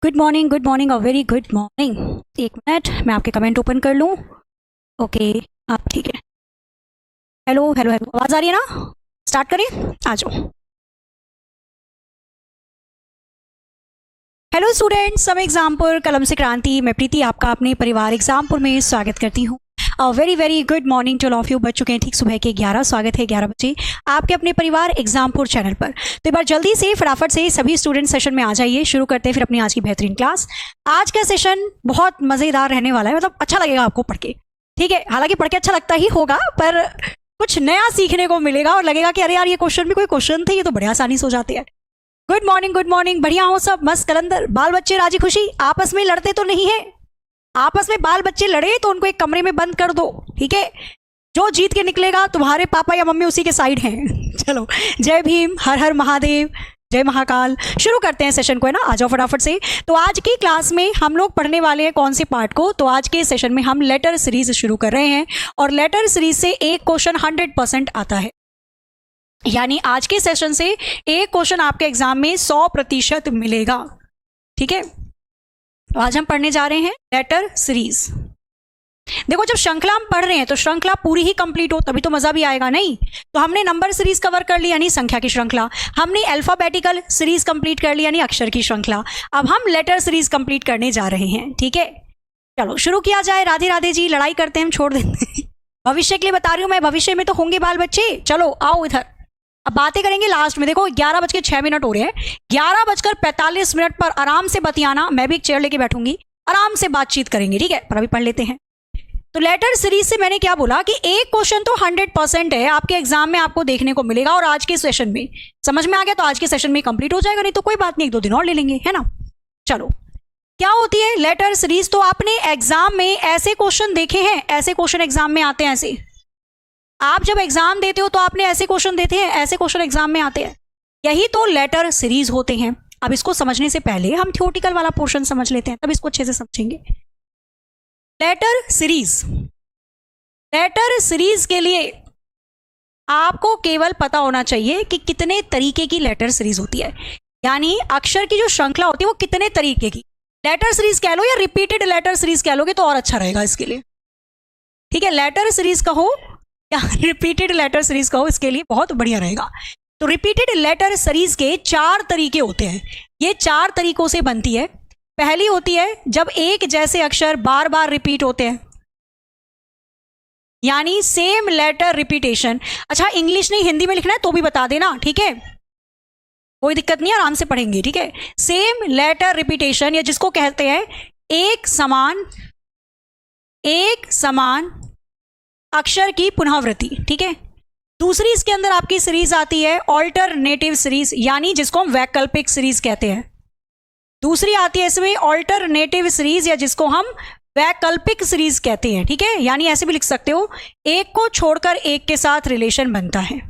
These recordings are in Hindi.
गुड मॉर्निंग, और वेरी गुड मॉर्निंग। एक मिनट, मैं आपके कमेंट ओपन कर लूँ। ओके, आप ठीक है। हेलो हेलो हेलो, आवाज़ आ रही है ना? स्टार्ट करें, आ जाओ। हेलो स्टूडेंट्स, समय एग्जामपुर कलम से क्रांति, मैं प्रीति आपका अपने परिवार एग्जामपुर में स्वागत करती हूँ। Very very good morning to all of you. बज चुके हैं ठीक सुबह के 11। स्वागत है 11 बजे आपके अपने परिवार एग्जामपुर चैनल पर। तो एक बार जल्दी से फटाफट से सभी स्टूडेंट सेशन में आ जाइए। शुरू करते हैं फिर अपनी आज की बेहतरीन क्लास। आज का सेशन बहुत मज़ेदार रहने वाला है, मतलब अच्छा लगेगा आपको पढ़ के, ठीक है। हालांकि पढ़ के अच्छा लगता ही होगा, पर कुछ नया सीखने को मिलेगा और लगेगा कि अरे यार, ये क्वेश्चन भी कोई क्वेश्चन थे, ये तो बड़े आसानी से हो जाते हैं। Good morning, good morning. बढ़िया हो सब? मस्त कलंदर, बाल बच्चे राजी खुशी, आपस में लड़ते तो नहीं है? आपस में बाल बच्चे लड़े तो उनको एक कमरे में बंद कर दो, ठीक है। जो जीत के निकलेगा, तुम्हारे पापा या मम्मी उसी के साइड हैं। चलो, जय भीम, हर हर महादेव, जय महाकाल। शुरू करते हैं सेशन को, है ना? आ जाओ फटाफट से। तो आज की क्लास में हम लोग पढ़ने वाले हैं कौन से पार्ट को? तो आज के सेशन में हम लेटर सीरीज शुरू कर रहे हैं, और लेटर सीरीज से एक क्वेश्चन 100% आता है। यानी आज के सेशन से एक क्वेश्चन आपके एग्जाम में 100% मिलेगा, ठीक है। तो आज हम पढ़ने जा रहे हैं लेटर सीरीज। देखो, जब श्रृंखला हम पढ़ रहे हैं तो श्रृंखला पूरी ही कंप्लीट हो तभी तो मजा भी आएगा, नहीं? तो हमने नंबर सीरीज कवर कर ली, यानी संख्या की श्रृंखला। हमने अल्फाबेटिकल सीरीज कंप्लीट कर ली, यानी अक्षर की श्रृंखला। अब हम लेटर सीरीज कंप्लीट करने जा रहे हैं, ठीक है। चलो शुरू किया जाए। राधे राधे जी, लड़ाई करते हैं हम, छोड़ देते हैं। भविष्य के लिए बता रही हूं मैं, भविष्य में तो होंगे बाल बच्चे। चलो आओ इधर, अब बातें करेंगे लास्ट में। देखो 11:06 हो रहे हैं, 11:45 पर आराम से बतियाना। मैं भी एक चेयर लेके बैठूंगी, आराम से बातचीत करेंगे, ठीक है। पर अभी पढ़ लेते हैं। तो लेटर सीरीज से मैंने क्या बोला कि एक क्वेश्चन तो 100% है आपके एग्जाम में, आपको देखने को मिलेगा। और आज के सेशन में समझ में आ गया तो आज के सेशन में कंप्लीट हो जाएगा, नहीं तो कोई बात नहीं, 1-2 दिन और ले लेंगे, है ना। चलो, क्या होती है लेटर सीरीज? तो आपने एग्जाम में ऐसे क्वेश्चन देखे हैं, ऐसे क्वेश्चन एग्जाम में आते हैं। ऐसे आप जब एग्जाम देते हो तो आपने ऐसे क्वेश्चन देते हैं, ऐसे क्वेश्चन एग्जाम में आते हैं। यही तो लेटर सीरीज होते हैं। अब इसको समझने से पहले हम थ्योरेटिकल वाला पोर्शन समझ लेते हैं, तब इसको अच्छे से समझेंगे। लेटर सीरीज, लेटर सीरीज के लिए आपको केवल पता होना चाहिए कि कितने तरीके की लेटर सीरीज होती है, यानी अक्षर की जो श्रृंखला होती है वो कितने तरीके की। लेटर सीरीज कह लो या रिपीटेड लेटर सीरीज कह लोगे तो और अच्छा रहेगा इसके लिए, ठीक है। लेटर सीरीज कहो या रिपीटेड लेटर सीरीज कहो, इसके लिए बहुत बढ़िया रहेगा। तो रिपीटेड लेटर सीरीज के 4 तरीके होते हैं। ये 4 तरीकों से बनती है। पहली होती है जब एक जैसे अक्षर बार बार रिपीट होते हैं, यानी सेम लेटर रिपीटेशन। अच्छा, इंग्लिश नहीं हिंदी में लिखना है तो भी बता देना, ठीक है, कोई दिक्कत नहीं, आराम से पढ़ेंगे, ठीक है। सेम लेटर रिपीटेशन, या जिसको कहते हैं एक समान अक्षर की पुनरावृत्ति, ठीक है। दूसरी इसके अंदर आपकी सीरीज आती है ऑल्टरनेटिव सीरीज, यानी जिसको हम वैकल्पिक सीरीज कहते हैं। दूसरी आती है इसमें ऑल्टरनेटिव सीरीज, या जिसको हम वैकल्पिक सीरीज कहते हैं, ठीक है। यानी ऐसे भी लिख सकते हो, एक को छोड़कर एक के साथ रिलेशन बनता है,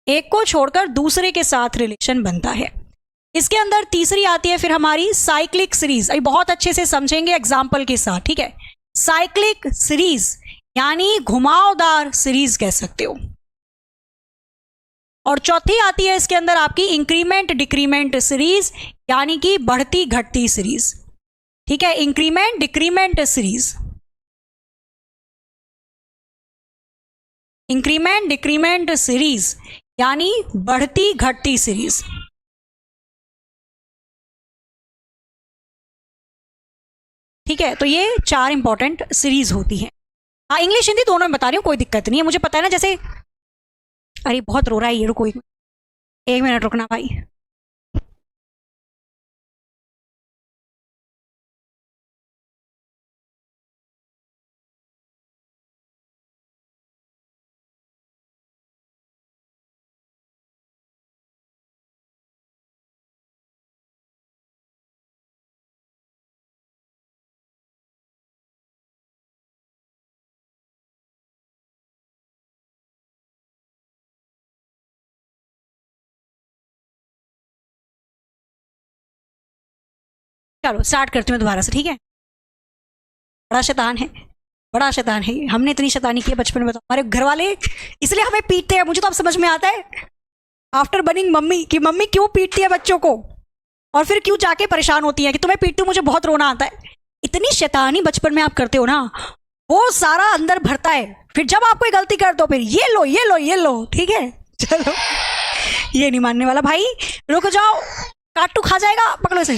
एक को छोड़कर दूसरे के साथ रिलेशन बनता है। इसके अंदर तीसरी आती है फिर हमारी साइक्लिक सीरीज। अभी बहुत अच्छे से समझेंगे एग्जाम्पल के साथ, ठीक है। साइक्लिक सीरीज यानी घुमावदार सीरीज कह सकते हो। और चौथी आती है इसके अंदर आपकी इंक्रीमेंट डिक्रीमेंट सीरीज, यानी कि बढ़ती घटती सीरीज, ठीक है। Increment decrement series, increment decrement series यानी बढ़ती घटती सीरीज, ठीक है। तो ये 4 इंपॉर्टेंट सीरीज होती है। हाँ, इंग्लिश हिंदी दोनों में बता रही हूँ, कोई दिक्कत नहीं है, मुझे पता है ना। जैसे अरे बहुत रो रहा है ये, रुको 1 मिनट रुकना भाई। चलो स्टार्ट करती हूँ दोबारा से, ठीक है। बड़ा शैतान है, बड़ा शैतान है ये। हमने इतनी शैतानी की है बचपन में, तो हमारे घर वाले इसलिए हमें पीटते हैं, मुझे तो अब समझ में आता है। आफ्टर बनिंग मम्मी कि मम्मी क्यों पीटती है बच्चों को, और फिर क्यों जाके परेशान होती है कि तुम्हें पीटती हूँ, मुझे बहुत रोना आता है। इतनी शैतानी बचपन में आप करते हो ना, वो सारा अंदर भरता है। फिर जब आप कोई गलती कर दो फिर ये लो ये लो ये लो, ठीक है। चलो ये नहीं मानने वाला भाई, रुक जाओ, काटू खा जाएगा, पकड़ो इसे।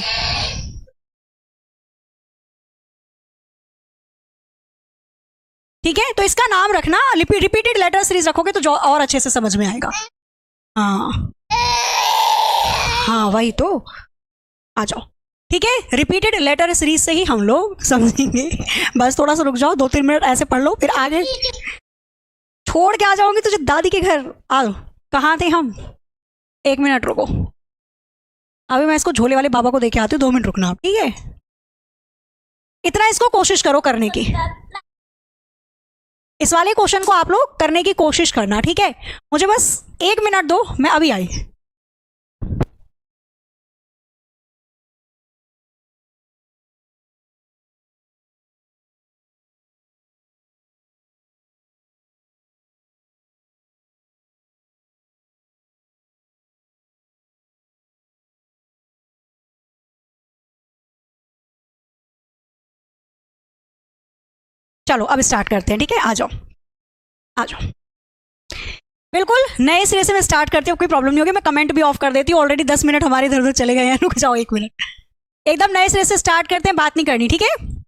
ठीक है, तो इसका नाम रखना, रिपीटेड लेटर सीरीज रखोगे तो जो और अच्छे से समझ में आएगा। हाँ हाँ वही तो, आ जाओ। ठीक है, रिपीटेड लेटर सीरीज से ही हम लोग समझेंगे। बस थोड़ा सा रुक जाओ, 2-3 मिनट ऐसे पढ़ लो, फिर आगे छोड़ के आ जाओगे तुझे दादी के घर। आ कहाँ थे हम, 1 मिनट रुको, अभी मैं इसको झोले वाले बाबा को देके आती हूँ, 2 मिनट रुकना आप, ठीक है। इतना इसको कोशिश करो करने की, इस वाले क्वेश्चन को आप लोग करने की कोशिश करना, ठीक है। मुझे बस 1 मिनट दो, मैं अभी आई। चलो अब स्टार्ट करते हैं, ठीक है। आ जाओ आ जाओ, बिल्कुल नए सिरे से मैं स्टार्ट करती हूँ, कोई प्रॉब्लम नहीं होगी। मैं कमेंट भी ऑफ कर देती हूँ, ऑलरेडी 10 मिनट हमारे इधर उधर चले गए हैं। रुक जाओ 1 मिनट, एकदम नए सिरे से स्टार्ट करते हैं, बात नहीं करनी, ठीक है।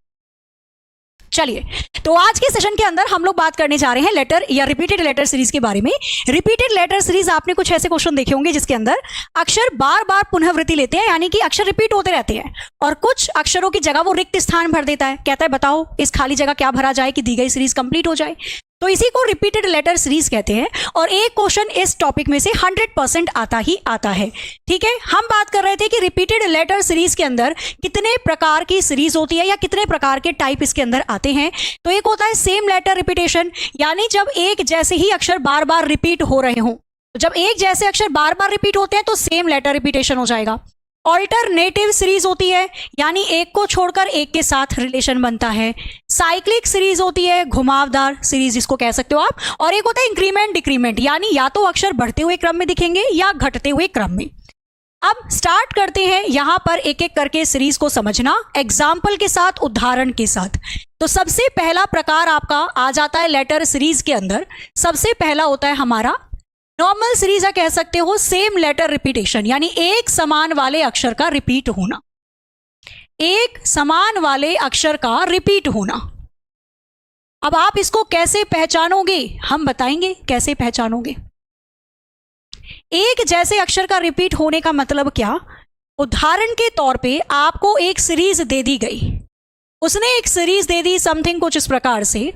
चलिए, तो आज के सेशन के अंदर हम लोग बात करने जा रहे हैं लेटर या रिपीटेड लेटर सीरीज के बारे में। रिपीटेड लेटर सीरीज आपने कुछ ऐसे क्वेश्चन देखे होंगे जिसके अंदर अक्षर बार बार पुनरावृत्ति लेते हैं, यानी कि अक्षर रिपीट होते रहते हैं, और कुछ अक्षरों की जगह वो रिक्त स्थान भर देता है। कहता है बताओ इस खाली जगह क्या भरा जाए कि दी गई सीरीज कंप्लीट हो जाए, तो इसी को रिपीटेड लेटर सीरीज कहते हैं। और एक क्वेश्चन इस टॉपिक में से 100% आता ही आता है, ठीक है। हम बात कर रहे थे कि रिपीटेड लेटर सीरीज के अंदर कितने प्रकार की सीरीज होती है या कितने प्रकार के टाइप इसके अंदर आते हैं। तो एक होता है सेम लेटर रिपीटेशन, यानी जब एक जैसे ही अक्षर बार बार रिपीट हो रहे हों, जब एक जैसे अक्षर बार बार रिपीट होते हैं तो सेम लेटर रिपीटेशन हो जाएगा। ऑल्टरनेटिव सीरीज होती है, यानी एक को छोड़कर एक के साथ रिलेशन बनता है। साइक्लिक सीरीज होती है, घुमावदार सीरीज जिसको कह सकते हो आप। और एक होता है इंक्रीमेंट डिक्रीमेंट, यानी या तो अक्षर बढ़ते हुए क्रम में दिखेंगे या घटते हुए क्रम में। अब स्टार्ट करते हैं यहां पर एक एक करके सीरीज को समझना, एग्जाम्पल के साथ, उदाहरण के साथ। तो सबसे पहला प्रकार आपका आ जाता है लेटर सीरीज के अंदर, सबसे पहला होता है हमारा नॉर्मल सीरीज, कह सकते हो सेम लेटर रिपीटेशन, यानी एक समान वाले अक्षर का रिपीट होना, एक समान वाले अक्षर का रिपीट होना। अब आप इसको कैसे पहचानोगे, हम बताएंगे कैसे पहचानोगे। एक जैसे अक्षर का रिपीट होने का मतलब क्या, उदाहरण के तौर पे आपको एक सीरीज दे दी गई, उसने एक सीरीज दे दी समथिंग कुछ इस प्रकार से,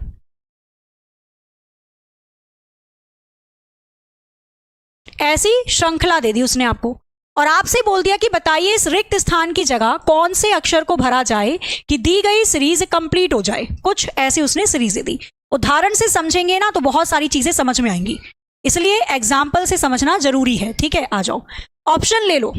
ऐसी श्रृंखला दे दी उसने आपको, और आपसे बोल दिया कि बताइए इस रिक्त स्थान की जगह कौन से अक्षर को भरा जाए कि दी गई सीरीज कंप्लीट हो जाए। कुछ ऐसी उसने सीरीज दे दी। उदाहरण से समझेंगे ना तो बहुत सारी चीजें समझ में आएंगी, इसलिए एग्जाम्पल से समझना जरूरी है, ठीक है। आ जाओ, ऑप्शन ले लो।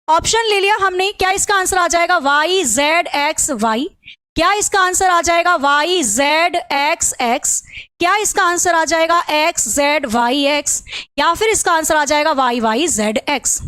ऑप्शन ले लिया हमने, क्या इसका आंसर आ जाएगा वाई जेड एक्स वाई, क्या इसका आंसर आ जाएगा वाई जेड एक्स एक्स, क्या इसका आंसर आ जाएगा एक्स जेड वाई एक्स, या फिर इसका आंसर आ जाएगा वाई वाई जेड एक्स।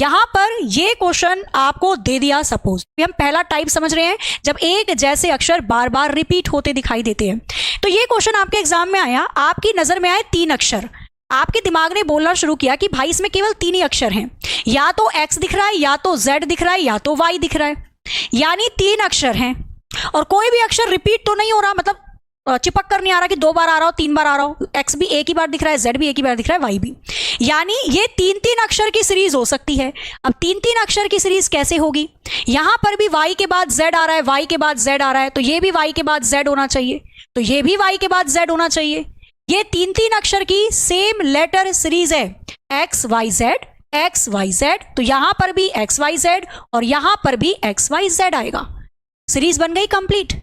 यहां पर ये क्वेश्चन आपको दे दिया, सपोज हम पहला टाइप समझ रहे हैं जब एक जैसे अक्षर बार बार रिपीट होते दिखाई देते हैं। तो ये क्वेश्चन आपके एग्जाम में आया, आपकी नजर में आए 3 अक्षर, आपके दिमाग ने बोलना शुरू किया कि भाई इसमें केवल 3 ही अक्षर हैं, या तो एक्स दिख रहा है, या तो जेड दिख रहा है, या तो वाई दिख रहा है, यानी 3 अक्षर हैं और कोई भी अक्षर रिपीट तो नहीं हो रहा, मतलब चिपक कर नहीं आ रहा कि 2 बार आ रहा हो, 3 बार आ रहा हो। एक्स भी एक ही बार दिख रहा है, जेड भी एक ही बार दिख रहा है, वाई भी, यानी ये 3-3 अक्षर की सीरीज हो सकती है। अब 3-3 अक्षर की सीरीज कैसे होगी, यहां पर भी वाई के बाद जेड आ रहा है, वाई के बाद जेड आ रहा है, तो ये भी वाई के बाद जेड होना चाहिए, तो ये भी वाई के बाद जेड होना चाहिए। ये 3-3 अक्षर की सेम लेटर सीरीज है, X Y Z X Y Z, तो यहां पर भी एक्स वाई जेड और यहां पर भी एक्स वाई जेड आएगा, सीरीज बन गई कंप्लीट।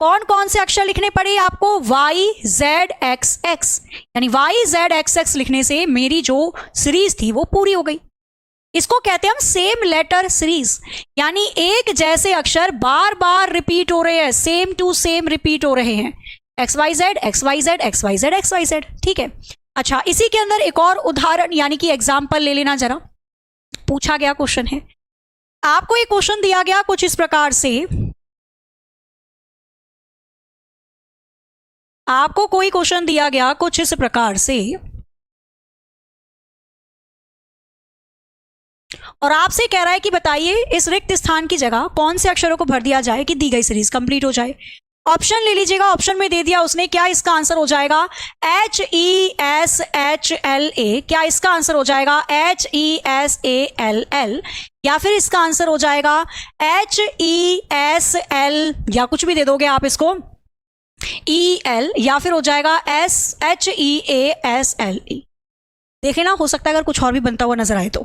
कौन कौन से अक्षर लिखने पड़े आपको, वाई जेड एक्स एक्स, यानी वाई जेड एक्स एक्स लिखने से मेरी जो सीरीज थी वो पूरी हो गई। इसको कहते हैं हम सेम लेटर सीरीज, यानी एक जैसे अक्षर बार बार रिपीट हो रहे हैं, सेम टू सेम रिपीट हो रहे हैं, X Y Z X Y Z X Y Z X Y Z, ठीक है। अच्छा, इसी के अंदर एक और उदाहरण यानी कि एग्जाम्पल ले लेना जरा। पूछा गया क्वेश्चन है, आपको एक क्वेश्चन दिया गया कुछ इस प्रकार से, आपको कोई क्वेश्चन दिया गया कुछ इस प्रकार से और आपसे कह रहा है कि बताइए इस रिक्त स्थान की जगह कौन से अक्षरों को भर दिया जाए कि दी गई सीरीज कंप्लीट हो जाए। ऑप्शन ले लीजिएगा, ऑप्शन में दे दिया उसने, क्या इसका आंसर हो जाएगा HESHLA, क्या इसका आंसर हो जाएगा HESALL, या फिर इसका आंसर हो जाएगा HESL, या कुछ भी दे दोगे आप इसको EL, या फिर हो जाएगा SHEASLE। देखे ना, हो सकता है अगर कुछ और भी बनता हुआ नजर आए तो।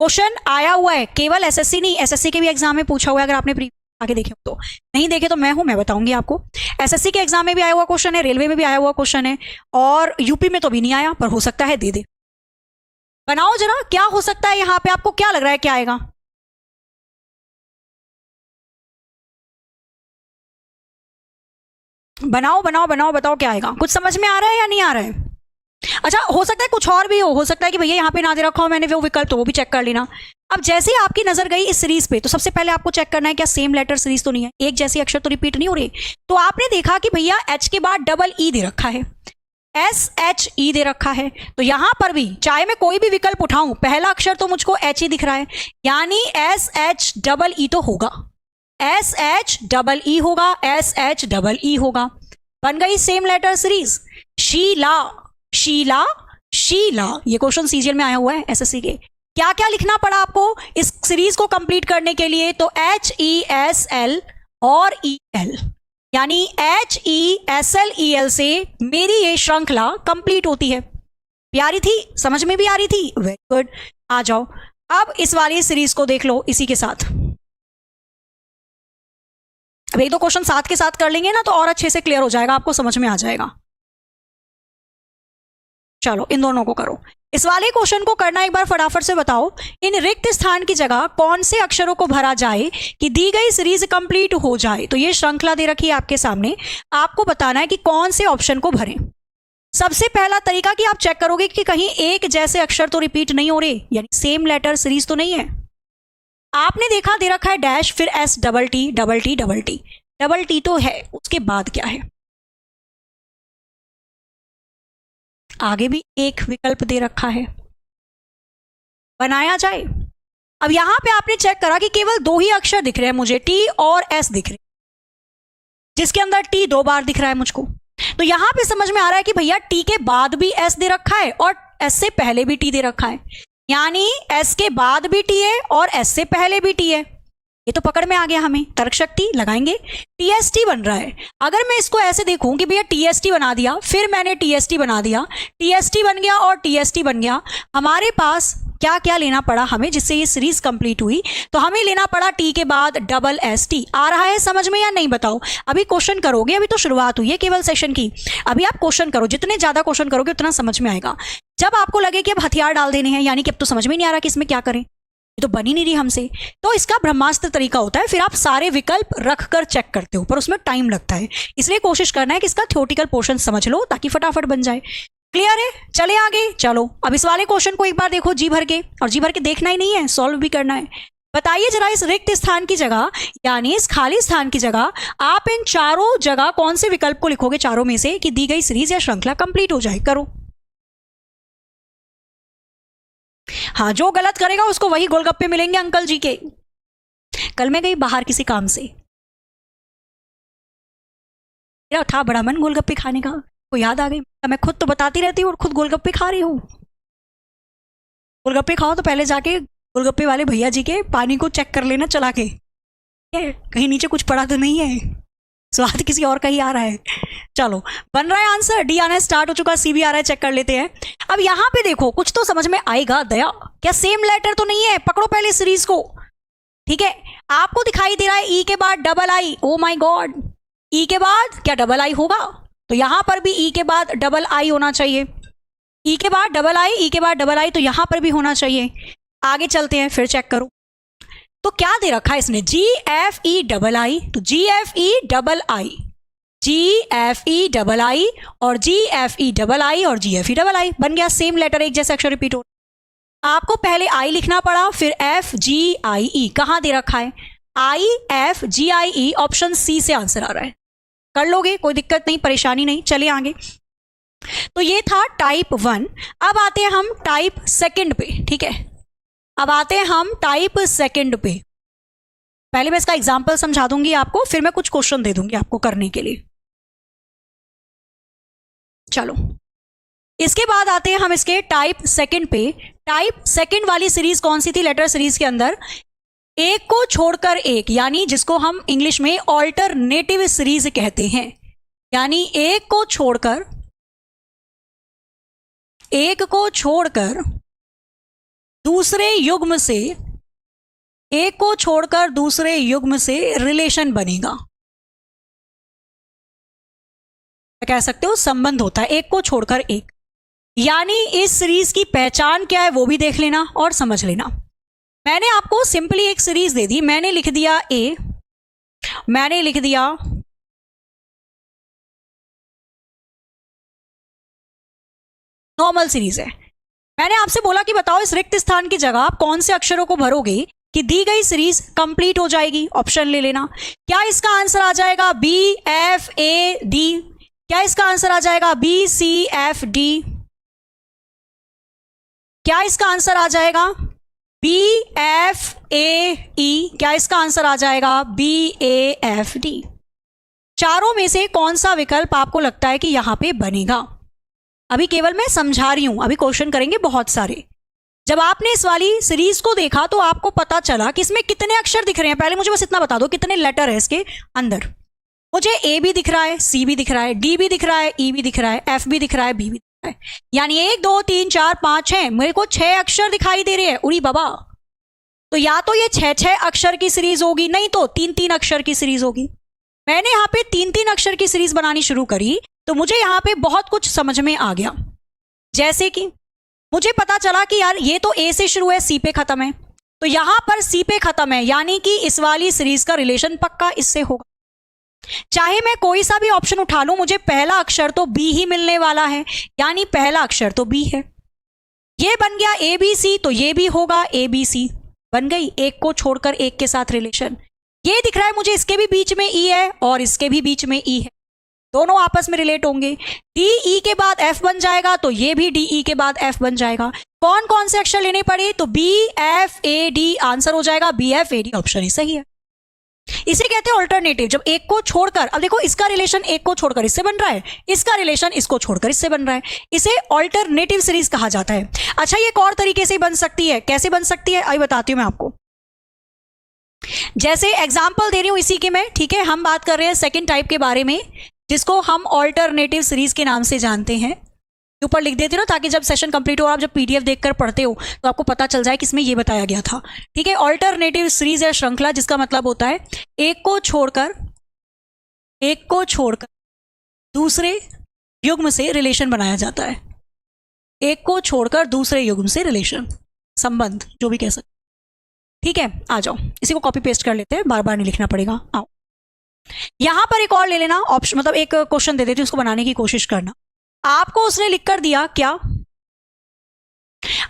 क्वेश्चन आया हुआ है, केवल एसएससी नहीं, एसएससी के भी एग्जाम में पूछा हुआ है, अगर आपने आगे देखे हो तो। नहीं देखे तो मैं बताऊंगी आपको। एसएससी के एग्जाम में भी आया हुआ क्वेश्चन है, रेलवे में भी आया हुआ क्वेश्चन है, और यूपी में तो भी नहीं आया, पर हो सकता है दे दे। बनाओ जरा, क्या हो सकता है यहां पे, आपको क्या लग रहा है क्या आएगा? बनाओ बनाओ बनाओ, बताओ क्या आएगा, कुछ समझ में आ रहा है या नहीं आ रहा है? अच्छा, हो सकता है कुछ और भी हो सकता है कि भैया यहाँ पे ना दे रखा हो मैंने वो विकल्प, तो वो भी चेक कर लेना। अब जैसे ही आपकी नजर गई इस सीरीज पे, तो सबसे पहले आपको चेक करना है क्या सेम लेटर सीरीज तो नहीं है, एक जैसे अक्षर तो रिपीट नहीं हो रहे। तो आपने देखा कि भैया एच के बाद डबल ई दे रखा है, SHE दे रखा है, तो यहां पर भी चाहे मैं कोई भी विकल्प उठाऊं, पहला अक्षर तो मुझको एच ही दिख रहा है, यानी SHEE तो होगा, SHEE होगा, SHEE होगा। बन गई same letter series. Sheela, Sheela, Sheela, ये क्वेश्चन सीजीएल में आया हुआ है एसएससी के। क्या क्या लिखना पड़ा आपको इस सीरीज को कंप्लीट करने के लिए? तो HESL और EL, यानी HESLEL से मेरी ये श्रृंखला कंप्लीट होती है। प्यारी थी, समझ में भी आ रही थी, वेरी गुड। आ जाओ अब इस वाली सीरीज को देख लो इसी के साथ। अब एक दो क्वेश्चन साथ के साथ कर लेंगे ना तो और अच्छे से क्लियर हो जाएगा, आपको समझ में आ जाएगा। चलो इन दोनों को करो। इस वाले क्वेश्चन को करना एक बार फटाफट से बताओ, इन रिक्त स्थान की जगह कौन से अक्षरों को भरा जाए कि दी गई सीरीज कंप्लीट हो जाए। तो ये श्रृंखला दे रखी है आपके सामने, आपको बताना है कि कौन से ऑप्शन को भरें। सबसे पहला तरीका कि आप चेक करोगे कि कहीं एक जैसे अक्षर तो रिपीट नहीं हो रहे, यानी सेम लेटर सीरीज तो नहीं है। आपने देखा दे रखा है डैश, फिर S double T double T double T, double T तो है, उसके बाद क्या है? आगे भी एक विकल्प दे रखा है, बनाया जाए। अब यहां पे आपने चेक करा कि केवल दो ही अक्षर दिख रहे हैं मुझे, T और S दिख रहे, जिसके अंदर T 2 बार दिख रहा है मुझको। तो यहां पे समझ में आ रहा है कि भैया T के बाद भी S दे रखा है और S से पहले भी T दे रखा है, यानी S के बाद भी T है और S से पहले भी T है। ये तो पकड़ में आ गया, हमें तर्क शक्ति लगाएंगे। TST बन रहा है। अगर मैं इसको ऐसे देखूं कि भैया TST बना दिया, फिर मैंने TST बना दिया, TST बन गया और TST बन गया, हमारे पास क्या क्या लेना पड़ा हमें जिससे ये सीरीज कंप्लीट हुई? तो हमें लेना पड़ा T के बाद डबल ST। आ रहा है समझ में या नहीं बताओ? अभी क्वेश्चन करोगे, अभी तो शुरुआत हुई है केवल सेशन की, अभी आप क्वेश्चन करो, जितने ज्यादा क्वेश्चन करोगे उतना समझ में आएगा। जब आपको लगे कि अब हथियार डाल देने हैं, यानी कि अब तो समझ में नहीं आ रहा कि इसमें क्या करें, ये तो बन ही नहीं रही हमसे, तो इसका ब्रह्मास्त्र तरीका होता है, फिर आप सारे विकल्प रख कर चेक करते हो, पर उसमें टाइम लगता है। इसलिए कोशिश करना है कि इसका थ्योरेटिकल पोर्शन समझ लो ताकि फटाफट बन जाए। क्लियर है? चले आगे। चलो अब इस वाले क्वेश्चन को एक बार देखो जी भर के, और जी भर के देखना ही नहीं है, सॉल्व भी करना है। बताइए जरा इस रिक्त स्थान की जगह, यानी इस खाली स्थान की जगह आप इन चारों जगह कौन से विकल्प को लिखोगे चारों में से कि दी गई सीरीज या श्रृंखला कंप्लीट हो जाए? करो। हाँ, जो गलत करेगा उसको वही गोलगप्पे मिलेंगे अंकल जी के। कल मैं गई बाहर किसी काम से, मेरा था बड़ा मन गोलगप्पे खाने का, को याद आ गई, मैं खुद तो बताती रहती हूँ और खुद गोलगप्पे खा रही हूँ। गोलगप्पे खाओ तो पहले जाके गोलगप्पे वाले भैया जी के पानी को चेक कर लेना चला के, कहीं नीचे कुछ पड़ा तो नहीं है, स्वाद किसी और का ही आ रहा है। चलो बन रहा है आंसर, डी आना स्टार्ट हो चुका, सी भी आ रहा है, चेक कर लेते हैं। अब यहां पे देखो कुछ तो समझ में आएगा। दया, क्या सेम लेटर तो नहीं है? पकड़ो पहले सीरीज को, ठीक है। आपको दिखाई दे रहा है ई के बाद double I, oh my god, E के बाद क्या डबल आई होगा? तो यहां पर भी ई के बाद डबल आई होना चाहिए, ई के बाद डबल आई, ई के बाद डबल आई, तो यहां पर भी होना चाहिए। आगे चलते हैं, फिर चेक करो तो क्या दे रखा है इसने, GFE डबल आई, तो GFE डबल आई, GFEII और GFEII और GFEII बन गया, सेम लेटर, एक जैसे अक्षर रिपीट हो। आपको पहले I लिखना पड़ा, फिर FGIE, कहाँ दे रखा है IFGIE, ऑप्शन सी से आंसर आ रहा है। कर लोगे, कोई दिक्कत नहीं, परेशानी नहीं। चलिए आगे। तो ये था टाइप 1। अब आते हैं हम टाइप सेकंड पे, ठीक है। अब आते हैं हम टाइप सेकंड पे। पहले मैं इसका एग्जांपल समझा दूंगी आपको, फिर मैं कुछ क्वेश्चन दे दूंगी आपको करने के लिए। चलो, इसके बाद आते हैं हम इसके टाइप सेकंड पे। टाइप सेकंड वाली सीरीज कौन सी थी लेटर सीरीज के अंदर? एक को छोड़कर एक, यानी जिसको हम इंग्लिश में ऑल्टरनेटिव सीरीज कहते हैं। यानी एक को छोड़कर दूसरे युग्म से, एक को छोड़कर दूसरे युग्म से रिलेशन बनेगा, कह सकते हो संबंध होता है, एक को छोड़कर एक। यानी इस सीरीज की पहचान क्या है वो भी देख लेना और समझ लेना। मैंने आपको सिंपली एक सीरीज दे दी, मैंने लिख दिया ए, मैंने लिख दिया नॉर्मल सीरीज है। मैंने आपसे बोला कि बताओ इस रिक्त स्थान की जगह आप कौन से अक्षरों को भरोगे कि दी गई सीरीज कंप्लीट हो जाएगी। ऑप्शन ले लेना। क्या इसका आंसर आ जाएगा BFAD? क्या इसका आंसर आ जाएगा BCFD? क्या इसका आंसर आ जाएगा BFAE? क्या इसका आंसर आ जाएगा BAFD? चारों में से कौन सा विकल्प आपको लगता है कि यहां पे बनेगा? अभी केवल मैं समझा रही हूं, अभी क्वेश्चन करेंगे बहुत सारे। जब आपने इस वाली सीरीज को देखा तो आपको पता चला कि इसमें कितने अक्षर दिख रहे हैं। पहले मुझे बस इतना बता दो कितने लेटर है इसके अंदर। मुझे A भी दिख रहा है, C भी दिख रहा है, D भी दिख रहा है, E भी दिख रहा है, F भी दिख रहा है, B भी दिख रहा है। यानी 1 2 3 4 5 6, मेरे को 6 अक्षर दिखाई दे रहे हैं। उड़ी बाबा, तो या तो ये 6 अक्षर की सीरीज होगी, नहीं तो 3 अक्षर की सीरीज होगी। मैंने यहाँ पे 3 अक्षर की सीरीज बनानी शुरू करी तो मुझे यहाँ पे बहुत कुछ समझ में आ गया। जैसे कि मुझे पता चला कि यार ये तो A से शुरू है, C पे खत्म है, तो यहां पर C पे खत्म है, यानी कि इस वाली सीरीज का रिलेशन पक्का इससे होगा। चाहे मैं कोई सा भी ऑप्शन उठा लूं, मुझे पहला अक्षर तो B ही मिलने वाला है, यानी पहला अक्षर तो B है। ये बन गया ABC, तो ये भी होगा ABC। बन गई एक को छोड़कर एक के साथ रिलेशन। ये दिख रहा है मुझे, इसके भी बीच में E है और इसके भी बीच में E है, दोनों आपस में रिलेट होंगे। DE के बाद F बन जाएगा, तो ये भी DE के बाद F बन जाएगा। कौन कौन से अक्षर लेने पड़े? तो BFAD आंसर हो जाएगा। BFAD ऑप्शन ही सही है। इसे कहते हैं ऑल्टरनेटिव। जब एक को छोड़कर, अब देखो इसका रिलेशन एक को छोड़कर इससे बन रहा है, इसका रिलेशन इसको छोड़कर इससे बन रहा है, इसे ऑल्टरनेटिव सीरीज कहा जाता है। अच्छा, ये एक और तरीके से बन सकती है। कैसे बन सकती है अभी बताती हूं मैं आपको। जैसे एग्जाम्पल दे रही हूं इसी के मैं, ठीक है। हम बात कर रहे हैं सेकेंड टाइप के बारे में, जिसको हम ऑल्टरनेटिव सीरीज के नाम से जानते हैं। ऊपर लिख देती हूँ ना, ताकि जब सेशन कंप्लीट हो, आप जब PDF देखकर पढ़ते हो तो आपको पता चल जाए कि इसमें ये बताया गया था, ठीक है। ऑल्टरनेटिव सीरीज या श्रृंखला, जिसका मतलब होता है एक को छोड़कर दूसरे युग्म से रिलेशन बनाया जाता है। एक को छोड़कर दूसरे युग्म से रिलेशन, संबंध, जो भी कह सकते, ठीक है। आ जाओ, इसी को कॉपी पेस्ट कर लेते हैं, बार बार नहीं लिखना पड़ेगा। आओ, यहां पर एक और ले लेना ऑप्शन, मतलब एक क्वेश्चन दे देती हूं, उसको बनाने की कोशिश करना। आपको उसने लिख कर दिया क्या?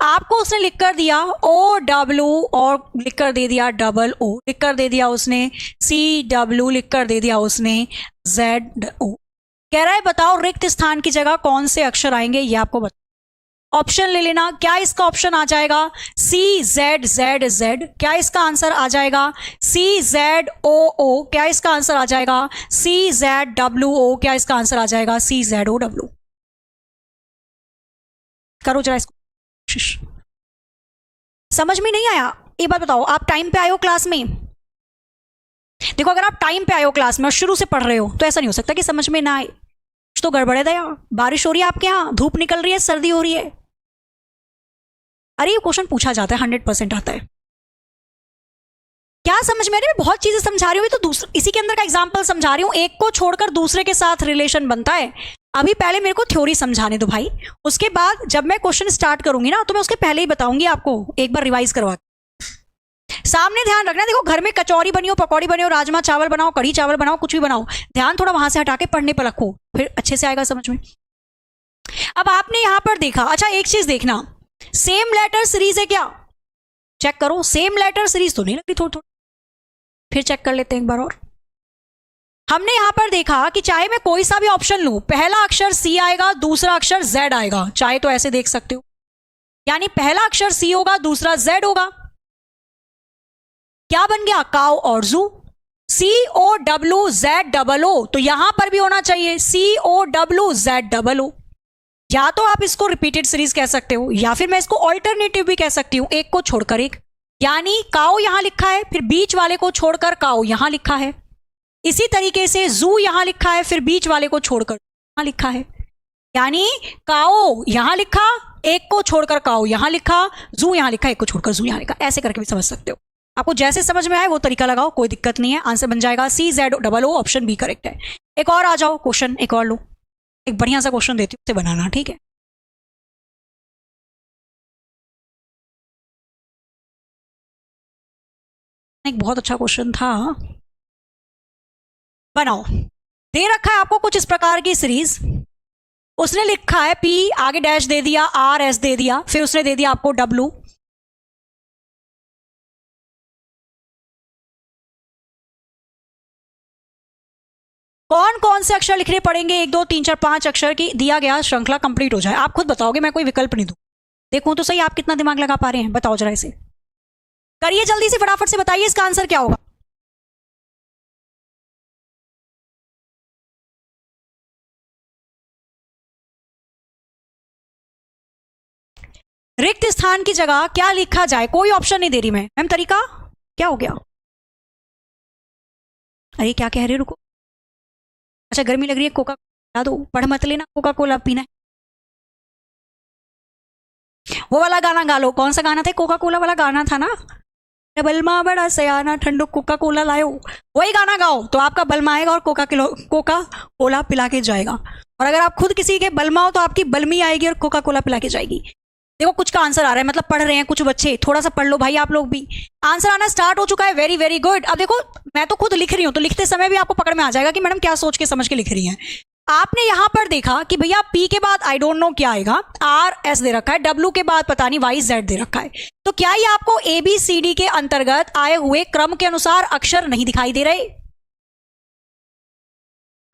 आपको उसने लिख कर दिया OW और लिख कर दे दिया OO, लिख कर दे दिया उसने CW, लिख कर दे दिया उसने ZO। कह रहा है बताओ रिक्त स्थान की जगह कौन से अक्षर आएंगे, ये आपको बता। ऑप्शन ले लेना। क्या इसका ऑप्शन आ जाएगा CZZZ? क्या इसका आंसर आ जाएगा CZOO? क्या इसका आंसर आ जाएगा CZWO? क्या इसका आंसर आ जाएगा CZOW? करो जरा इसको कोशिश। समझ में नहीं आया? एक बात बताओ, आप टाइम पे आए हो क्लास में? देखो, अगर आप टाइम पे आए हो क्लास में और शुरू से पढ़ रहे हो तो ऐसा नहीं हो सकता कि समझ में ना आए। कुछ तो गड़बड़ है दया। बारिश हो रही है आपके यहाँ, धूप निकल रही है, सर्दी हो रही है। अरे ये क्वेश्चन पूछा जाता है, 100% आता है। क्या समझ में आ रही है? बहुत चीजें समझा रही हूँ, तो इसी के अंदर का एग्जांपल समझा रही हूँ। एक को छोड़कर दूसरे के साथ रिलेशन बनता है। अभी पहले मेरे को थ्योरी समझाने दो भाई, उसके बाद जब मैं क्वेश्चन स्टार्ट करूंगी ना, तो मैं उसके पहले ही बताऊंगी आपको, एक बार रिवाइज करवा। सामने ध्यान रखना, देखो घर में कचौरी बनी हो, पकौड़ी बनी हो, राजमा चावल बनाओ, कढ़ी चावल बनाओ, कुछ भी बनाओ, ध्यान थोड़ा वहां से हटा के पढ़ने पर रखो, फिर अच्छे से आएगा समझ में। अब आपने यहां पर देखा, अच्छा एक चीज देखना, सेम लेटर सीरीज है क्या, चेक करो, सेम लेटर सीरीज तो नहीं लग रही, थोड़ी थोड़ी, फिर चेक कर लेते हैं एक बार और। हमने यहां पर देखा कि चाहे मैं कोई सा भी ऑप्शन लूं, पहला अक्षर सी आएगा, दूसरा अक्षर जेड आएगा, चाहे तो ऐसे देख सकते हो, यानी पहला अक्षर सी होगा, दूसरा जेड होगा, क्या बन गया, काउ और जू, COWZOO, तो यहां पर भी होना चाहिए COWZOO। या तो आप इसको रिपीटेड सीरीज कह सकते हो, या फिर मैं इसको ऑल्टरनेटिव भी कह सकती हूं, एक को छोड़कर एक, यानी काउ यहां लिखा है, फिर बीच वाले को छोड़कर काउ यहां लिखा है, इसी तरीके से जू यहां लिखा है, फिर बीच वाले को छोड़कर यहां लिखा है, यानी काओ यहां लिखा, एक को छोड़कर काओ यहां लिखा, जू यहां लिखा, एक को छोड़कर जू यहां लिखा, ऐसे करके भी समझ सकते हो। आपको जैसे समझ में आए वो तरीका लगाओ, कोई दिक्कत नहीं है, आंसर बन जाएगा CZOO, ऑप्शन बी करेक्ट है। एक और आ जाओ क्वेश्चन, एक और लो, एक बढ़िया सा क्वेश्चन देती हूँ, उसे बनाना, ठीक है। एक बहुत अच्छा क्वेश्चन था, बनाओ। दे रखा है आपको कुछ इस प्रकार की सीरीज, उसने लिखा है P, आगे डैश दे दिया, RS दे दिया, फिर उसने दे दिया आपको W, कौन कौन से अक्षर लिखने पड़ेंगे, 1 2 3 4 5 अक्षर की दिया गया, श्रृंखला कंप्लीट हो जाए। आप खुद बताओगे, मैं कोई विकल्प नहीं दूं, देखूं तो सही आप कितना दिमाग लगा पा रहे हैं, बताओ जरा इसे, करिए जल्दी से, फटाफट से बताइए इसका आंसर क्या होगा। रिक्त स्थान की जगह क्या लिखा जाए, कोई ऑप्शन नहीं दे रही मैं, मैम तरीका क्या हो गया, अरे क्या कह रहे हो, रुको, अच्छा गर्मी लग रही है, कोका कोला दो, पढ़ मत लेना, कोका कोला पीना है, वो वाला गाना गा लो, कौन सा गाना था, कोका कोला वाला गाना था ना, बलमा बड़ा सयाना ठंडो कोका कोला लायो, वही गाना गाओ तो आपका बलमा आएगा और कोका कोला पिला के जाएगा, और अगर आप खुद किसी के बलमा हो तो आपकी बलमी आएगी और कोका कोला पिला के जाएगी। देखो कुछ का आंसर आ रहा है, मतलब पढ़ रहे हैं कुछ बच्चे, थोड़ा सा पढ़ लो भाई आप लोग भी, आंसर आना स्टार्ट हो चुका है, वेरी वेरी गुड। अब देखो मैं तो खुद लिख रही हूं, तो लिखते समय भी आपको पकड़ में आ जाएगा कि मैडम क्या सोच के समझ के लिख रही हैं। आपने यहां पर देखा कि भैया P के बाद आई डोंट नो क्या आएगा, RS दे रखा है, W के बाद पता नहीं YZ दे रखा है, तो क्या ये आपको ABCD के अंतर्गत आए हुए क्रम के अनुसार अक्षर नहीं दिखाई दे रहे।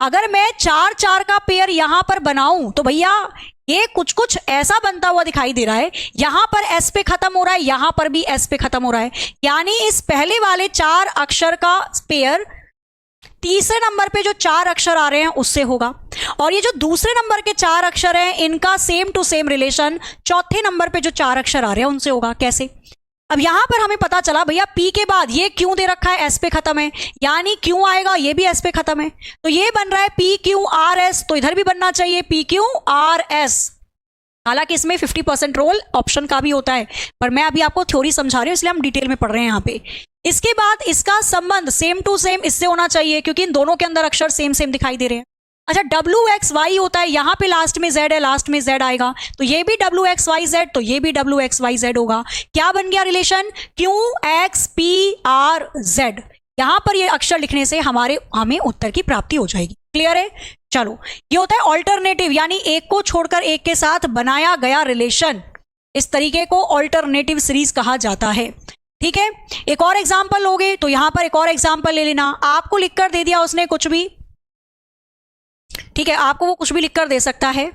अगर मैं 4 4 का पेयर यहां पर बनाऊं तो भैया ये कुछ कुछ ऐसा बनता हुआ दिखाई दे रहा है, यहां पर S पे खत्म हो रहा है, यहां पर भी S पे खत्म हो रहा है, यानी इस पहले वाले 4 अक्षर का पेयर तीसरे नंबर पे जो 4 अक्षर आ रहे हैं उससे होगा, और ये जो दूसरे नंबर के 4 अक्षर हैं इनका सेम टू सेम रिलेशन चौथे नंबर पे जो 4 अक्षर आ रहे हैं उनसे होगा। कैसे, अब यहां पर हमें पता चला भैया P के बाद ये क्यों दे रखा है, S पे खत्म है, यानी क्यों आएगा, ये भी S पे खत्म है, तो ये बन रहा है PQRS, तो इधर भी बनना चाहिए PQRS। हालांकि इसमें 50% रोल ऑप्शन का भी होता है, पर मैं अभी आपको थ्योरी समझा रही हूं इसलिए हम डिटेल में पढ़ रहे हैं यहां पे। इसके बाद इसका संबंध सेम टू सेम इससे होना चाहिए, क्योंकि इन दोनों के अंदर अक्षर सेम सेम दिखाई दे रहे हैं। अच्छा WXY होता है, यहां पे लास्ट में Z है, लास्ट में Z आएगा, तो ये भी WXYZ, तो ये भी WXYZ होगा। क्या बन गया रिलेशन, QXPRZ। यहां पर ये अक्षर लिखने से हमें उत्तर की प्राप्ति हो जाएगी। क्लियर है, चलो ये होता है ऑल्टरनेटिव, यानी एक को छोड़कर एक के साथ बनाया गया रिलेशन, इस तरीके को ऑल्टरनेटिव सीरीज कहा जाता है। ठीक है, एक और एग्जांपल लोगे तो यहां पर एक और एग्जांपल ले लेना, आपको लिखकर दे दिया उसने कुछ भी, ठीक है, आपको वो कुछ भी लिखकर दे सकता है,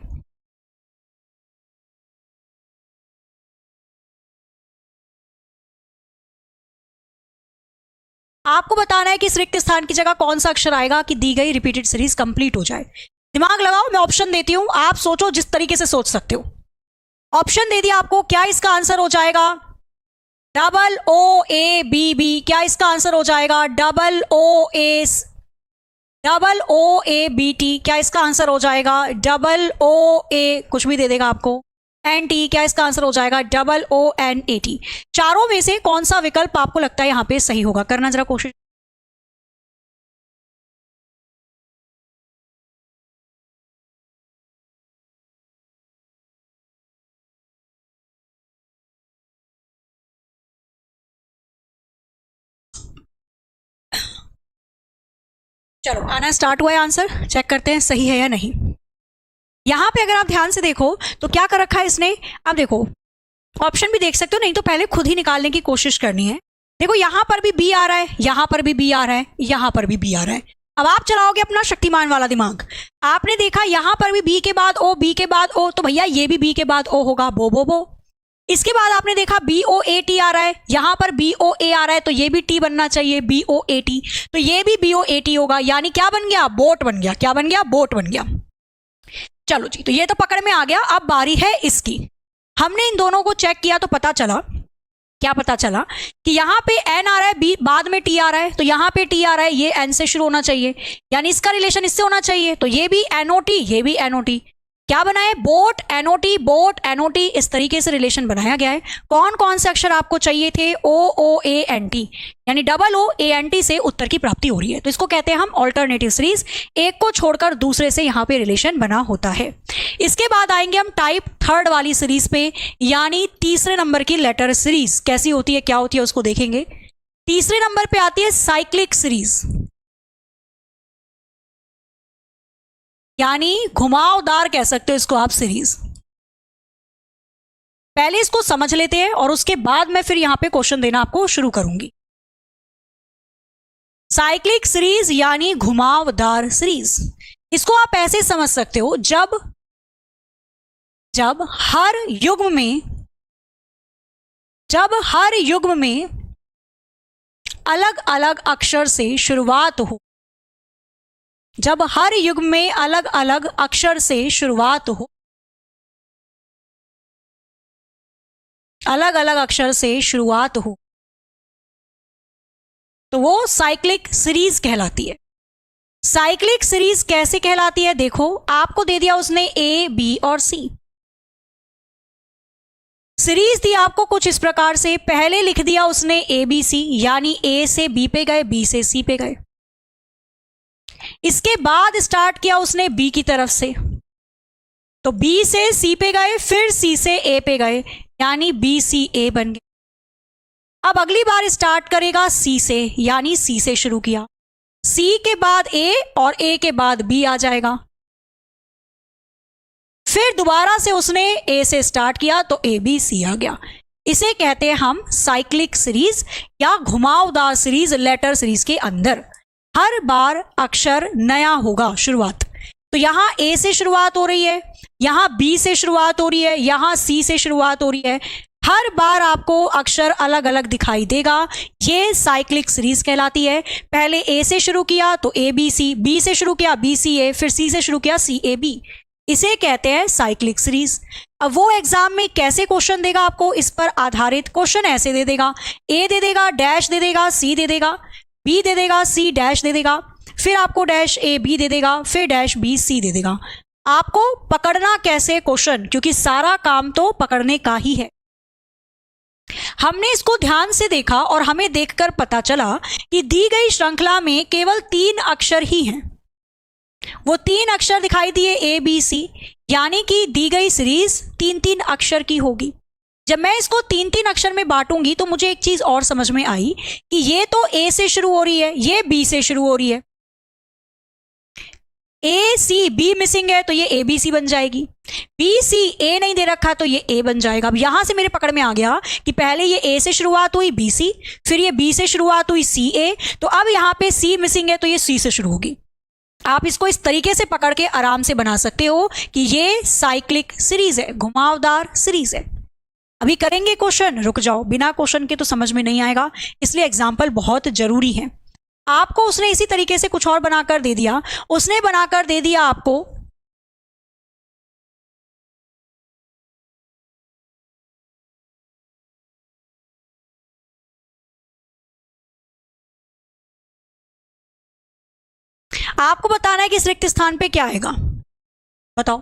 आपको बताना है कि इस रिक्त स्थान की जगह कौन सा अक्षर आएगा कि दी गई रिपीटेड सीरीज कंप्लीट हो जाए। दिमाग लगाओ, मैं ऑप्शन देती हूं, आप सोचो जिस तरीके से सोच सकते हो। ऑप्शन दे दिया आपको, क्या इसका आंसर हो जाएगा OOABB, क्या इसका आंसर हो जाएगा OOABT, क्या इसका आंसर हो जाएगा OOA, कुछ भी दे देगा आपको NT, क्या इसका आंसर हो जाएगा OONAT। चारों में से कौन सा विकल्प आपको लगता है यहां पे सही होगा, करना जरा कोशिश। चलो आना स्टार्ट हुआ है, आंसर चेक करते हैं सही है या नहीं। यहां पे अगर आप ध्यान से देखो तो क्या कर रखा है इसने, अब देखो ऑप्शन भी देख सकते हो, नहीं तो पहले खुद ही निकालने की कोशिश करनी है। देखो यहां पर भी बी आ रहा है, यहां पर भी बी आ रहा है, यहां पर भी बी आ रहा है। अब आप चलाओगे अपना शक्तिमान वाला दिमाग, आपने देखा यहां पर भी बी के बाद ओ, बी के बाद ओ, तो भैया ये भी बी के बाद ओ होगा, बो बो बो। इसके बाद आपने देखा बी ओ ए टी आ रहा है, यहां पर बी ओ ए आ रहा है, तो ये भी टी बनना चाहिए, बी ओ ए टी, तो ये भी बी ओ ए टी होगा, यानी क्या बन गया, बोट बन गया। क्या बन गया, बोट बन गया। चलो जी, तो ये तो पकड़ में आ गया। अब बारी है इसकी। हमने इन दोनों को चेक किया तो पता चला, क्या पता चला कि यहां पे एन आ रहा है, बी बाद में टी आ रहा है, तो यहां पे टी आ रहा है, ये एन से शुरू होना चाहिए, यानी इसका रिलेशन इससे होना चाहिए, तो ये भी एनओटी, ये भी एनओटी। क्या बना है, बोट एनओटी, बोट एनओटी, इस तरीके से रिलेशन बनाया गया है। कौन कौन से अक्षर आपको चाहिए थे, ओ ओ ए एन टी, यानी double O A N T से उत्तर की प्राप्ति हो रही है, तो इसको कहते हैं हम ऑल्टरनेटिव सीरीज। एक को छोड़कर दूसरे से यहां पे रिलेशन बना होता है। इसके बाद आएंगे हम टाइप थर्ड वाली सीरीज पे, यानी तीसरे नंबर की लेटर सीरीज कैसी होती है, क्या होती है उसको देखेंगे। तीसरे नंबर पे आती है साइक्लिक सीरीज, यानी घुमावदार कह सकते हो इसको आप सीरीज। पहले इसको समझ लेते हैं और उसके बाद मैं फिर यहां पे क्वेश्चन देना आपको शुरू करूंगी। साइक्लिक सीरीज यानी घुमावदार सीरीज, इसको आप ऐसे समझ सकते हो, जब हर युग्म में अलग अलग अक्षर से शुरुआत हो, जब हर युग्म में अलग अलग अक्षर से शुरुआत हो, अलग अलग अक्षर से शुरुआत हो, तो वो साइक्लिक सीरीज कहलाती है। साइक्लिक सीरीज कैसे कहलाती है, देखो आपको दे दिया उसने ए बी और सी, सीरीज दी आपको कुछ इस प्रकार से, पहले लिख दिया उसने ए बी सी, यानी ए से बी पे गए, बी से सी पे गए। इसके बाद स्टार्ट किया उसने बी की तरफ से, तो बी से सी पे गए, फिर सी से ए पे गए, यानी बी सी ए बन गए। अब अगली बार स्टार्ट करेगा सी से, यानी सी से शुरू किया, सी के बाद ए और ए के बाद बी आ जाएगा। फिर दोबारा से उसने ए से स्टार्ट किया तो ए बी सी आ गया। इसे कहते हैं हम साइक्लिक सीरीज या घुमावदार सीरीज। लेटर सीरीज के अंदर हर बार अक्षर नया होगा शुरुआत, तो यहां ए से शुरुआत हो रही है, यहां बी से शुरुआत हो रही है, यहां सी से शुरुआत हो रही है, हर बार आपको अक्षर अलग अलग दिखाई देगा। ये साइक्लिक सीरीज कहलाती है। पहले ए से शुरू किया तो ए बी सी, बी से शुरू किया बी सी ए, फिर सी से शुरू किया सी ए बी, इसे कहते हैं साइक्लिक सीरीज। अब वो एग्जाम में कैसे क्वेश्चन देगा आपको, इस पर आधारित क्वेश्चन ऐसे दे देगा, ए दे देगा, डैश दे देगा, सी दे देगा, बी दे देगा, सी डैश दे देगा, फिर आपको डैश ए बी दे देगा, फिर डैश बी सी दे देगा। आपको पकड़ना कैसे क्वेश्चन, क्योंकि सारा काम तो पकड़ने का ही है। हमने इसको ध्यान से देखा और हमें देखकर पता चला कि दी गई श्रृंखला में केवल 3 अक्षर ही हैं। वो 3 अक्षर दिखाई दिए ए बी सी, यानी कि दी गई सीरीज 3-3 अक्षर की होगी। जब मैं इसको 3-3 अक्षर में बांटूंगी तो मुझे एक चीज और समझ में आई कि ये तो ए से शुरू हो रही है, ये बी से शुरू हो रही है, ए सी बी मिसिंग है तो ये ए बी सी बन जाएगी, बी सी ए नहीं दे रखा तो ये ए बन जाएगा। अब यहां से मेरे पकड़ में आ गया कि पहले ये ए से शुरुआत हुई बी सी, फिर ये बी से शुरुआत हुई सी ए, तो अब यहां पे सी मिसिंग है तो ये सी से शुरू होगी। आप इसको इस तरीके से पकड़ के आराम से बना सकते हो कि ये साइक्लिक सीरीज है, घुमावदार सीरीज है। अभी करेंगे क्वेश्चन, रुक जाओ, बिना क्वेश्चन के तो समझ में नहीं आएगा, इसलिए एग्जाम्पल बहुत जरूरी है। आपको उसने इसी तरीके से कुछ और बनाकर दे दिया, उसने बनाकर दे दिया आपको आपको बताना है कि इस रिक्त स्थान पे क्या आएगा, बताओ।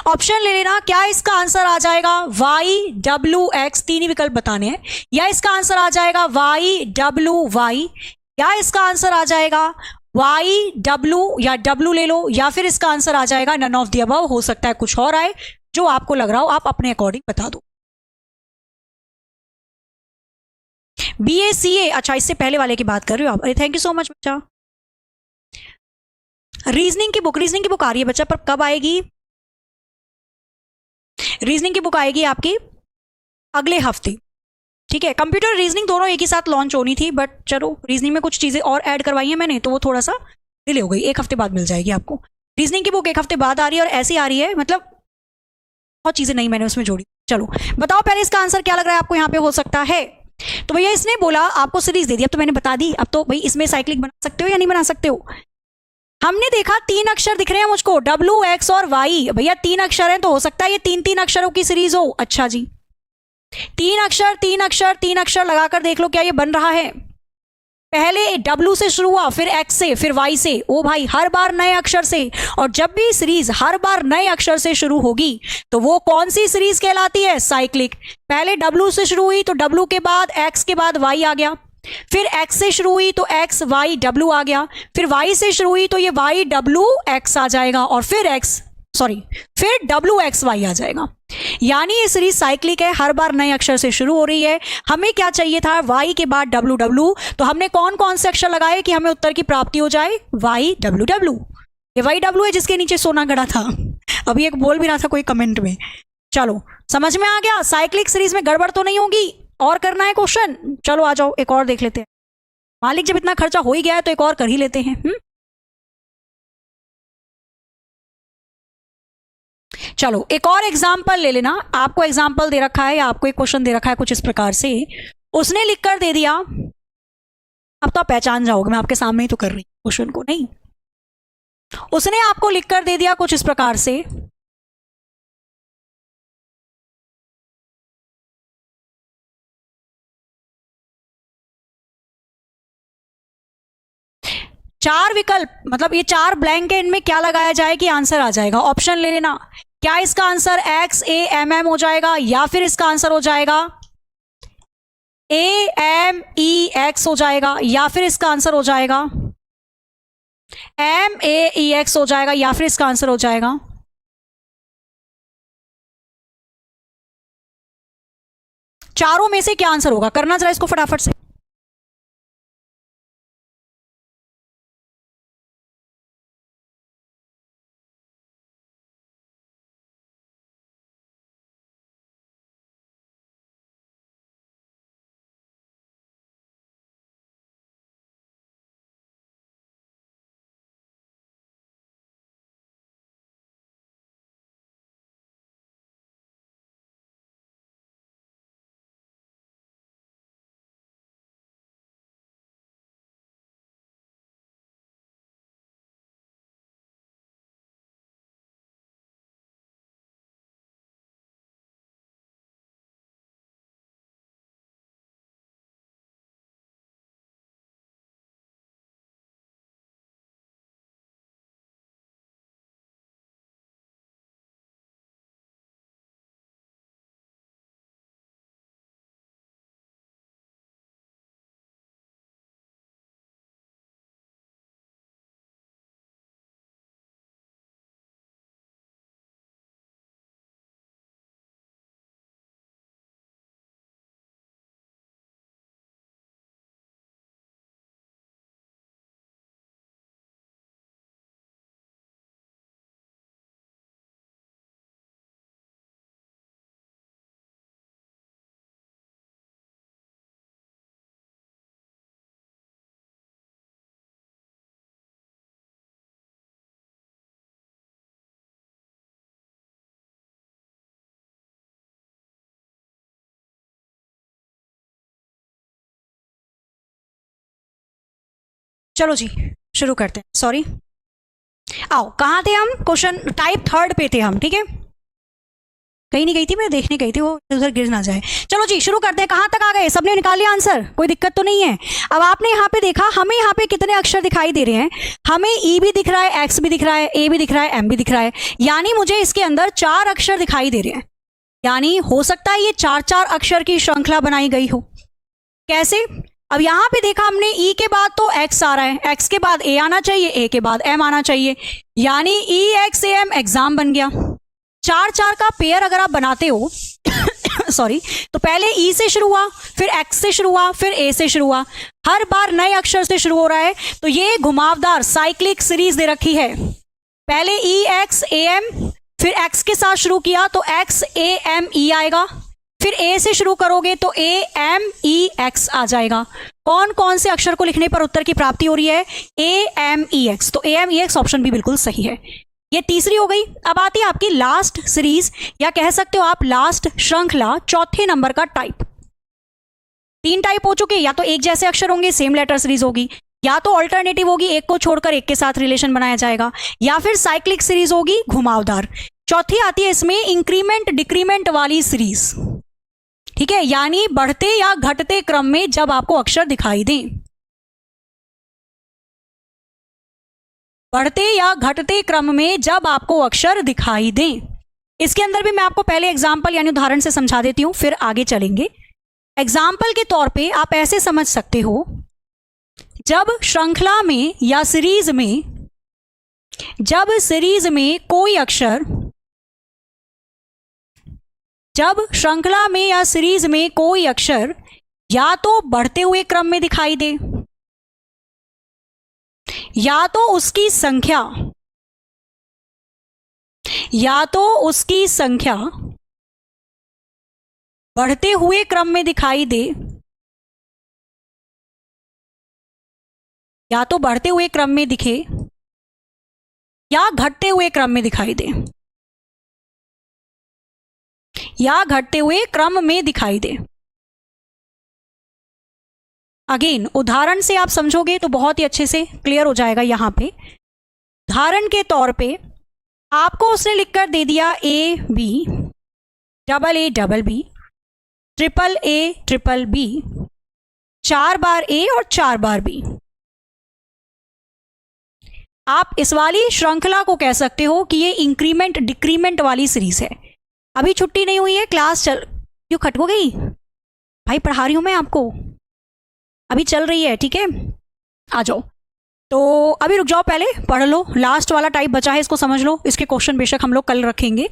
ऑप्शन ले लेना, क्या इसका आंसर आ जाएगा वाई डब्ल्यू एक्स, 3 ही विकल्प बताने हैं, या इसका आंसर आ जाएगा वाई डब्ल्यू वाई, या इसका आंसर आ जाएगा वाई डब्ल्यू या डब्ल्यू ले लो, या फिर इसका आंसर आ जाएगा नन ऑफ द अबव। हो सकता है कुछ और आए, जो आपको लग रहा हो आप अपने अकॉर्डिंग बता दो। BACA, अच्छा इससे पहले वाले की बात कर रहे हो आप। अरे थैंक यू सो मच बच्चा। रीजनिंग की बुक आ रही है बच्चा, पर कब आएगी? रीजनिंग की बुक आएगी आपकी अगले हफ्ते, ठीक है। कंप्यूटर रीजनिंग दोनों एक ही साथ लॉन्च होनी थी, बट चलो रीजनिंग में कुछ चीजें और ऐड करवाई हैं मैंने, तो वो थोड़ा सा डिले हो गई। एक हफ्ते बाद मिल जाएगी आपको। रीजनिंग की बुक एक हफ्ते बाद आ रही है, और ऐसी आ रही है, मतलब बहुत चीजें नहीं मैंने उसमें जोड़ी। चलो बताओ पहले इसका आंसर क्या लग रहा है आपको यहाँ पे हो सकता है। तो भैया इसने बोला आपको सीरीज दे दी, अब तो मैंने बता दी। अब तो भाई इसमें साइक्लिक बना सकते हो या नहीं बना सकते हो। हमने देखा 3 अक्षर दिख रहे हैं मुझको, W, X और Y। भैया 3 अक्षर हैं, तो हो सकता है ये 3-3 अक्षरों की सीरीज हो। अच्छा जी, 3 अक्षर 3 अक्षर 3 अक्षर लगाकर देख लो क्या ये बन रहा है। पहले W से शुरू हुआ, फिर X से, फिर Y से। ओ भाई, हर बार नए अक्षर से। और जब भी सीरीज हर बार नए अक्षर से शुरू होगी तो वो कौन सी सीरीज कहलाती है? साइक्लिक। पहले W से शुरू हुई तो W के बाद X के बाद Y आ गया, फिर X से शुरू हुई तो X Y W आ गया, फिर Y से शुरू हुई तो ये Y W X आ जाएगा, और फिर W X Y आ जाएगा। यानी ये सीरीज साइक्लिक है, हर बार नए अक्षर से शुरू हो रही है। हमें क्या चाहिए था? Y के बाद W W। तो हमने कौन कौन से अक्षर लगाए कि हमें उत्तर की प्राप्ति हो जाए? Y W W। ये Y W है जिसके नीचे सोना गड़ा था। अभी एक बोल भी रहा था कोई कमेंट में। चलो समझ में आ गया, साइक्लिक सीरीज में गड़बड़ तो नहीं होगी। और करना है क्वेश्चन? चलो आ जाओ, एक और देख लेते हैं। मालिक जब इतना खर्चा हो ही गया है तो एक और कर ही लेते हैं। चलो एक और एग्जाम्पल ले लेना। आपको एग्जाम्पल दे रखा है या आपको एक क्वेश्चन दे रखा है कुछ इस प्रकार से, उसने लिख कर दे दिया। अब तो आप पहचान जाओगे, मैं आपके सामने ही तो कर रही हूं क्वेश्चन को। नहीं, उसने आपको लिख कर दे दिया कुछ इस प्रकार से, चार विकल्प, मतलब ये 4 ब्लैंक है, इनमें क्या लगाया जाए कि आंसर आ जाएगा। ऑप्शन ले लेना। क्या इसका आंसर XAMM हो जाएगा, या फिर इसका आंसर हो जाएगा AMEX हो जाएगा, या फिर इसका आंसर हो जाएगा MAEX हो जाएगा, या फिर इसका आंसर हो जाएगा चारों में से क्या आंसर होगा? करना जरा इसको फटाफट से। चलो जी शुरू करते हैं। सॉरी, आओ, कहाँ थे हम? क्वेश्चन टाइप 3 पे थे हम, ठीक है। कहीं नहीं गई थी मैं, देखने गई थी, वो उधर गिर ना जाए। चलो जी शुरू करते हैं। कहाँ तक आ गए? सबने निकाल लिया आंसर? कोई दिक्कत तो नहीं है। अब आपने यहाँ पे देखा, हमें यहाँ पे कितने अक्षर दिखाई दे रहे हैं? हमें E भी दिख रहा है, X भी दिख रहा है, A भी दिख रहा है, M भी दिख रहा है। यानी मुझे इसके अंदर 4 अक्षर दिखाई दे रहे हैं। यानी हो सकता है ये 4-4 अक्षर की श्रृंखला बनाई गई हो। कैसे? अब यहां पे देखा हमने, E के बाद तो X आ रहा है, X के बाद A आना चाहिए, A के बाद M आना चाहिए, यानी EXAM एग्जाम बन गया। 4-4 का पेयर अगर आप बनाते हो सॉरी, तो पहले ई से शुरू हुआ, फिर एक्स से शुरू हुआ, फिर ए से शुरू हुआ, हर बार नए अक्षर से शुरू हो रहा है। तो ये घुमावदार साइक्लिक सीरीज दे रखी है। पहले ई एक्स ए एम, फिर एक्स के साथ शुरू किया तो एक्स ए एम ई आएगा, फिर ए से शुरू करोगे तो ए एम ई एक्स आ जाएगा। कौन कौन से अक्षर को लिखने पर उत्तर की प्राप्ति हो रही है? A M E X. तो A M E X option भी बिल्कुल सही है। ये तीसरी हो गई। अब आती है आपकी लास्ट सीरीज, या कह सकते हो आप लास्ट श्रृंखला, चौथे नंबर का टाइप। 3 टाइप हो चुके, या तो एक जैसे अक्षर होंगे, सेम लेटर सीरीज होगी, या तो ऑल्टरनेटिव होगी, एक को छोड़कर एक के साथ रिलेशन बनाया जाएगा, या फिर साइक्लिक सीरीज होगी, घुमावदार। चौथी आती है इसमें इंक्रीमेंट डिक्रीमेंट वाली सीरीज। ठीक है, यानी बढ़ते या घटते क्रम में जब आपको अक्षर दिखाई दें, बढ़ते या घटते क्रम में जब आपको अक्षर दिखाई दें। इसके अंदर भी मैं आपको पहले एग्जाम्पल यानी उदाहरण से समझा देती हूं, फिर आगे चलेंगे। एग्जाम्पल के तौर पे आप ऐसे समझ सकते हो, जब श्रृंखला में या सीरीज में, जब सीरीज में कोई अक्षर, जब श्रृंखला में या सीरीज में कोई अक्षर या तो बढ़ते हुए क्रम में दिखाई दे, या तो उसकी संख्या, या तो उसकी संख्या बढ़ते हुए क्रम में दिखाई दे, या तो बढ़ते हुए क्रम में दिखे, या घटते हुए क्रम में दिखाई दे, या घटते हुए क्रम में दिखाई दे। अगेन उदाहरण से आप समझोगे तो बहुत ही अच्छे से क्लियर हो जाएगा। यहां पे उदाहरण के तौर पे आपको उसने लिखकर दे दिया A B, double B, triple B, 4 बार ए और 4 बार बी। आप इस वाली श्रृंखला को कह सकते हो कि ये इंक्रीमेंट डिक्रीमेंट वाली सीरीज है। अभी छुट्टी नहीं हुई है, क्लास चल, क्यों खट हो गई भाई? पढ़ा रही हूं मैं आपको, अभी चल रही है, ठीक है, आ जाओ। तो अभी रुक जाओ, पहले पढ़ लो, लास्ट वाला टाइप बचा है, इसको समझ लो। इसके क्वेश्चन बेशक हम लोग कल रखेंगे।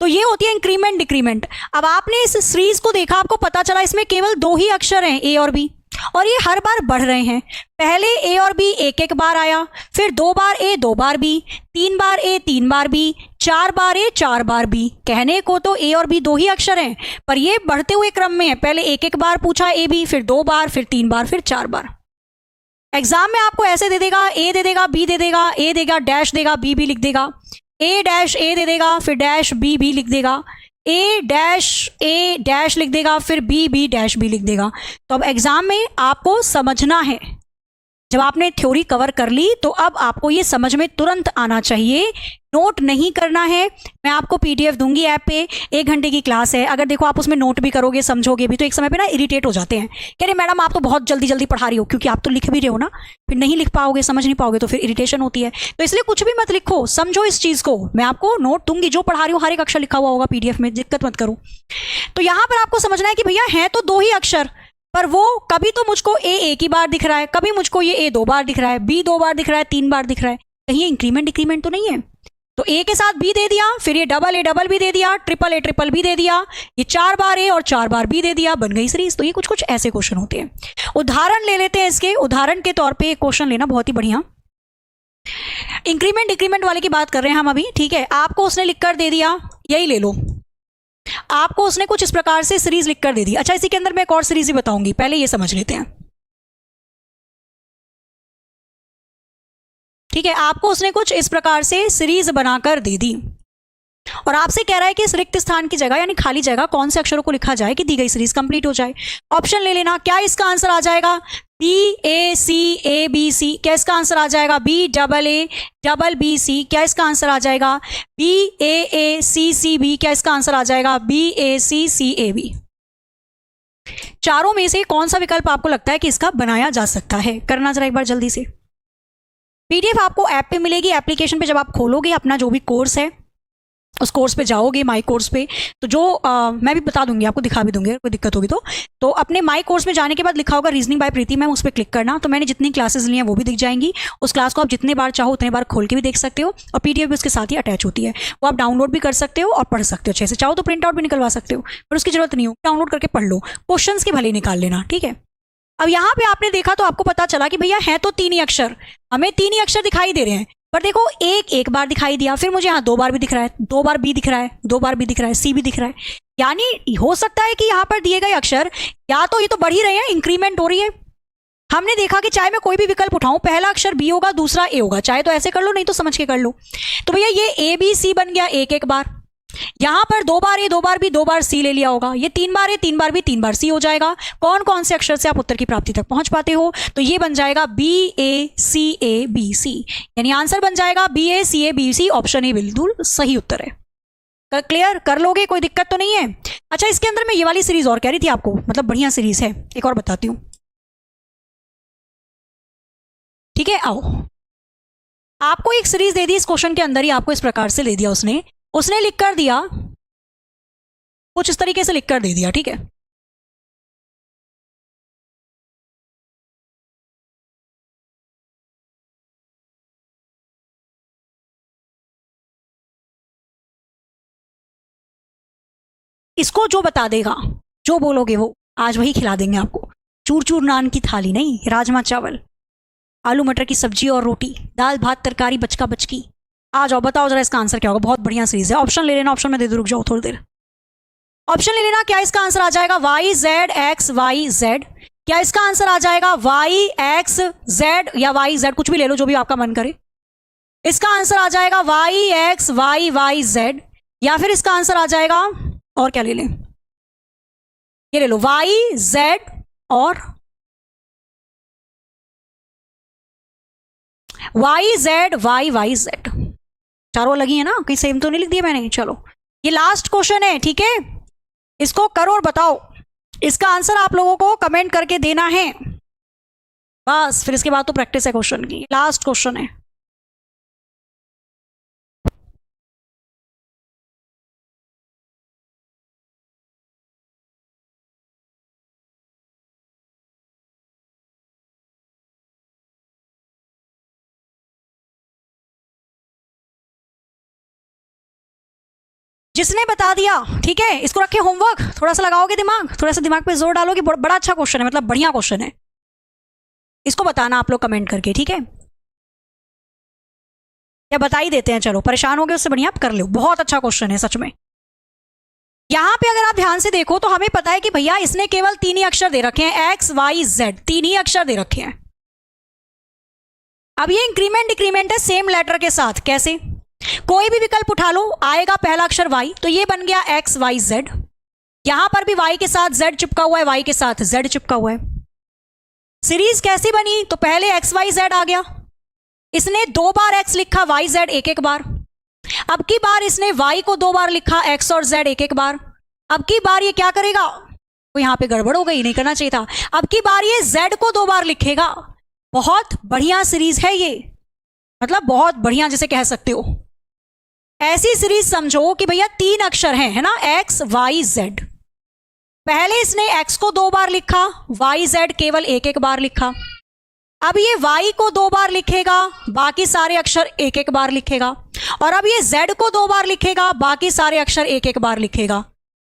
तो ये होती है इंक्रीमेंट डिक्रीमेंट। अब आपने इस सीरीज को देखा, आपको पता चला इसमें केवल 2 ही अक्षर हैं, ए और बी, और ये हर बार बढ़ रहे हैं। पहले ए और बी एक बार आया, फिर 2 बार ए 2 बार बी, 3 बार ए 3 बार बी, 4 बार ए 4 बार बी। कहने को तो ए और बी 2 ही अक्षर हैं, पर ये बढ़ते हुए क्रम में है। पहले एक बार पूछा ए बी, फिर 2 बार, फिर 3 बार, फिर 4 बार। एग्जाम में आपको ऐसे दे देगा, ए दे देगा, बी दे देगा, ए देगा, डैश देगा, बी भी लिख देगा, ए डैश ए दे देगा, फिर डैश बी भी लिख देगा, ए डैश लिख देगा, फिर बी डैश भी लिख देगा। तो अब एग्जाम में आपको समझना है, जब आपने थ्योरी कवर कर ली तो अब आपको ये समझ में तुरंत आना चाहिए, नोट नहीं करना है। मैं आपको पीडीएफ दूंगी ऐप पे, 1 घंटे की क्लास है। अगर देखो आप उसमें नोट भी करोगे, समझोगे भी, तो एक समय पे ना इरिटेट हो जाते हैं, कह रहे मैडम आप तो बहुत जल्दी जल्दी पढ़ा रही हो, क्योंकि आप तो लिख भी रहे हो ना, फिर नहीं लिख पाओगे, समझ नहीं पाओगे, तो फिर इरिटेशन होती है। तो इसलिए कुछ भी मत लिखो, समझो इस चीज को। मैं आपको नोट दूंगी, जो पढ़ा रही हूँ हर एक अक्षर लिखा हुआ होगा पीडीएफ में, दिक्कत मत करो। तो यहाँ पर आपको समझना है कि भैया है तो 2 ही अक्षर, पर वो कभी तो मुझको ए एक ही बार दिख रहा है, कभी मुझको ये ए 2 बार दिख रहा है, बी 2 बार दिख रहा है, 3 बार दिख रहा है। कहीं ये इंक्रीमेंट डिक्रीमेंट तो नहीं है? तो ए के साथ बी दे दिया, फिर ये डबल बी दे दिया, ट्रिपल बी दे दिया, ये 4 बार ए और 4 बार बी दे दिया, बन गई सीरीज। तो ये कुछ ऐसे क्वेश्चन होते हैं। उदाहरण ले लेते हैं इसके। उदाहरण के तौर पे एक क्वेश्चन लेना, बहुत ही बढ़िया। इंक्रीमेंट डिक्रीमेंट वाले की बात कर रहे हैं हम अभी, ठीक है। आपको उसने लिखकर दे दिया, यही ले लो, आपको उसने कुछ इस प्रकार से सीरीज लिखकर दे दी। अच्छा, इसी के अंदर मैं एक और सीरीज ही बताऊंगी, पहले ये समझ लेते हैं, ठीक है। आपको उसने कुछ इस प्रकार से सीरीज बनाकर दे दी और आपसे कह रहा है कि इस रिक्त स्थान की जगह यानी खाली जगह कौन से अक्षरों को लिखा जाए कि दी गई सीरीज कंप्लीट हो जाए। ऑप्शन ले लेना। क्या इसका आंसर आ जाएगा? B A C A B C. क्या इसका आंसर आ जाएगा? B double B C. क्या इसका आंसर आ जाएगा? B A C C B. क्या इसका आंसर आ जाएगा? B A C A B. चारों में से कौन सा विकल्प आपको लगता है कि इसका बनाया जा सकता है? करना जरा एक बार जल्दी से। पीडीएफ आपको ऐप पे मिलेगी, एप्लीकेशन पे जब आप खोलोगे अपना जो भी कोर्स है उस कोर्स पे जाओगे, माई कोर्स पे, तो जो मैं भी बता दूंगी आपको, दिखा भी दूंगी अगर कोई दिक्कत होगी तो अपने माई कोर्स में जाने के बाद लिखा होगा रीजनिंग बाय प्रीति मैम, उस पर क्लिक करना। तो मैंने जितनी क्लासेस ली हैं वो भी दिख जाएंगी। उस क्लास को आप जितने बार चाहो उतने बार खोल के भी देख सकते हो, और पीडीएफ भी उसके साथ ही अटैच होती है, वो आप डाउनलोड भी कर सकते हो और पढ़ सकते हो अच्छे से। चाहो तो प्रिंट आउट भी निकलवा सकते हो, पर उसकी जरूरत नहीं हो, डाउनलोड करके पढ़ लो, क्वेश्चन के भले निकाल लेना, ठीक है। अब यहाँ पे आपने देखा तो आपको पता चला कि भैया है तो तीन ही अक्षर, हमें तीन ही अक्षर दिखाई दे रहे हैं, पर देखो एक बार दिखाई दिया, फिर मुझे यहाँ 2 बार भी दिख रहा है, 2 बार बी दिख रहा है, 2 बार बी दिख रहा है, सी भी दिख रहा है। यानी हो सकता है कि यहाँ पर दिए गए अक्षर या तो ये तो बढ़ ही रहे हैं, इंक्रीमेंट हो रही है। हमने देखा कि चाहे मैं कोई भी विकल्प उठाऊं, पहला अक्षर बी होगा, दूसरा ए होगा, चाहे तो ऐसे कर लो, नहीं तो समझ के कर लो। तो भैया ये ए बी सी बन गया एक बार, यहां पर 2 बार ए 2 बार बी 2 बार सी ले लिया होगा, ये 3 बार ए 3 बार बी 3 बार सी हो जाएगा। कौन कौन से अक्षर से आप उत्तर की प्राप्ति तक पहुंच पाते हो? तो ये बन जाएगा B A C A B सी, यानी आंसर बन जाएगा B A C A B C, option A बिल्कुल सही उत्तर है। क्लियर कर लोगे, कोई दिक्कत तो नहीं है? अच्छा, इसके अंदर मैं ये वाली सीरीज और कह रही थी आपको, मतलब बढ़िया सीरीज है, एक और बताती हूं, ठीक है। आओ, आपको एक सीरीज दे दी, इस क्वेश्चन के अंदर ही आपको इस प्रकार से दे दिया, उसने लिख कर दिया कुछ इस तरीके से लिख कर दे दिया, ठीक है। इसको जो बता देगा, जो बोलोगे वो आज वही खिला देंगे आपको। चूर चूर नान की थाली नहीं, राजमा चावल, आलू मटर की सब्जी और रोटी, दाल भात तरकारी बचका बचकी। आ जाओ, बताओ जरा इसका आंसर क्या होगा। बहुत बढ़िया सीरीज है। ऑप्शन ले लेना, ऑप्शन में दे दो, रुक जाओ थोड़ी देर। ऑप्शन ले लेना, क्या इसका आंसर आ जाएगा Y Z X Y Z? क्या इसका आंसर आ जाएगा वाई एक्स जेड या वाई जेड, कुछ भी ले लो जो भी आपका मन करे। इसका आंसर आ जाएगा Y X Y Y Z, या फिर इसका आंसर आ जाएगा, और क्या ले लें, ये ले लो वाई जेड और Y Z Y Y Z, चारों लगी है ना, कहीं सेम तो नहीं लिख दिया मैंने। चलो, ये लास्ट क्वेश्चन है, ठीक है, इसको करो और बताओ। इसका आंसर आप लोगों को कमेंट करके देना है, बस फिर इसके बाद तो प्रैक्टिस है क्वेश्चन की। लास्ट क्वेश्चन है, जिसने बता दिया, ठीक है, इसको रखे होमवर्क, थोड़ा सा लगाओगे दिमाग, थोड़ा सा दिमाग पे जोर डालोगे, बड़ा अच्छा क्वेश्चन है, मतलब बढ़िया क्वेश्चन है। इसको बताना आप लोग कमेंट करके, ठीक है, या बता ही देते हैं, चलो परेशान हो गए उससे बढ़िया आप कर लो, बहुत अच्छा क्वेश्चन है सच में। यहां पे अगर आप ध्यान से देखो तो हमें पता है कि भैया इसने केवल 3 ही अक्षर दे रखे हैं, एक्स वाई जेड, 3 ही अक्षर दे रखे हैं। अब ये इंक्रीमेंट डिक्रीमेंट है सेम लेटर के साथ, कैसे? कोई भी विकल्प उठा लो, आएगा पहला अक्षर वाई, तो ये बन गया एक्स वाई जेड। यहां पर भी वाई के साथ जेड चिपका हुआ है, वाई के साथ जेड चिपका हुआ है। सीरीज कैसी बनी? तो पहले एक्स वाई जेड आ गया, इसने 2 बार एक्स लिखा, वाई जेड एक बार। अब की बार इसने वाई को 2 बार लिखा, एक्स और जेड एक बार। अब की बार ये क्या करेगा, तो यहां पे गड़बड़ हो गई, नहीं करना चाहिए था। अब की बार ये जेड को 2 बार लिखेगा। बहुत बढ़िया सीरीज है ये, मतलब बहुत बढ़िया जिसे कह सकते हो। ऐसी सीरीज समझो कि भैया 3 अक्षर हैं, है ना, एक्स वाई जेड। पहले इसने एक्स को 2 बार लिखा, वाई जेड केवल एक बार लिखा। अब ये वाई को 2 बार लिखेगा, बाकी सारे अक्षर एक बार लिखेगा। और अब ये जेड को 2 बार लिखेगा, बाकी सारे अक्षर एक बार लिखेगा।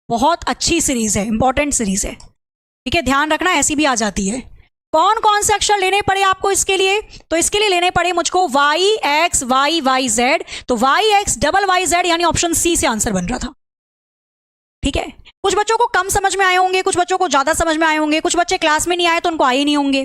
बहुत अच्छी सीरीज है, इंपॉर्टेंट सीरीज है, ठीक है, ध्यान रखना, ऐसी भी आ जाती है। कौन कौन से अक्षर लेने पड़े आपको इसके लिए? तो इसके लिए लेने पड़े मुझको Y X Y Y Z. तो Y X double Y Z, यानी ऑप्शन सी से आंसर बन रहा था, ठीक है। कुछ बच्चों को कम समझ में आए होंगे, कुछ बच्चों को ज्यादा समझ में आए होंगे, कुछ बच्चे क्लास में नहीं आए तो उनको आए नहीं होंगे,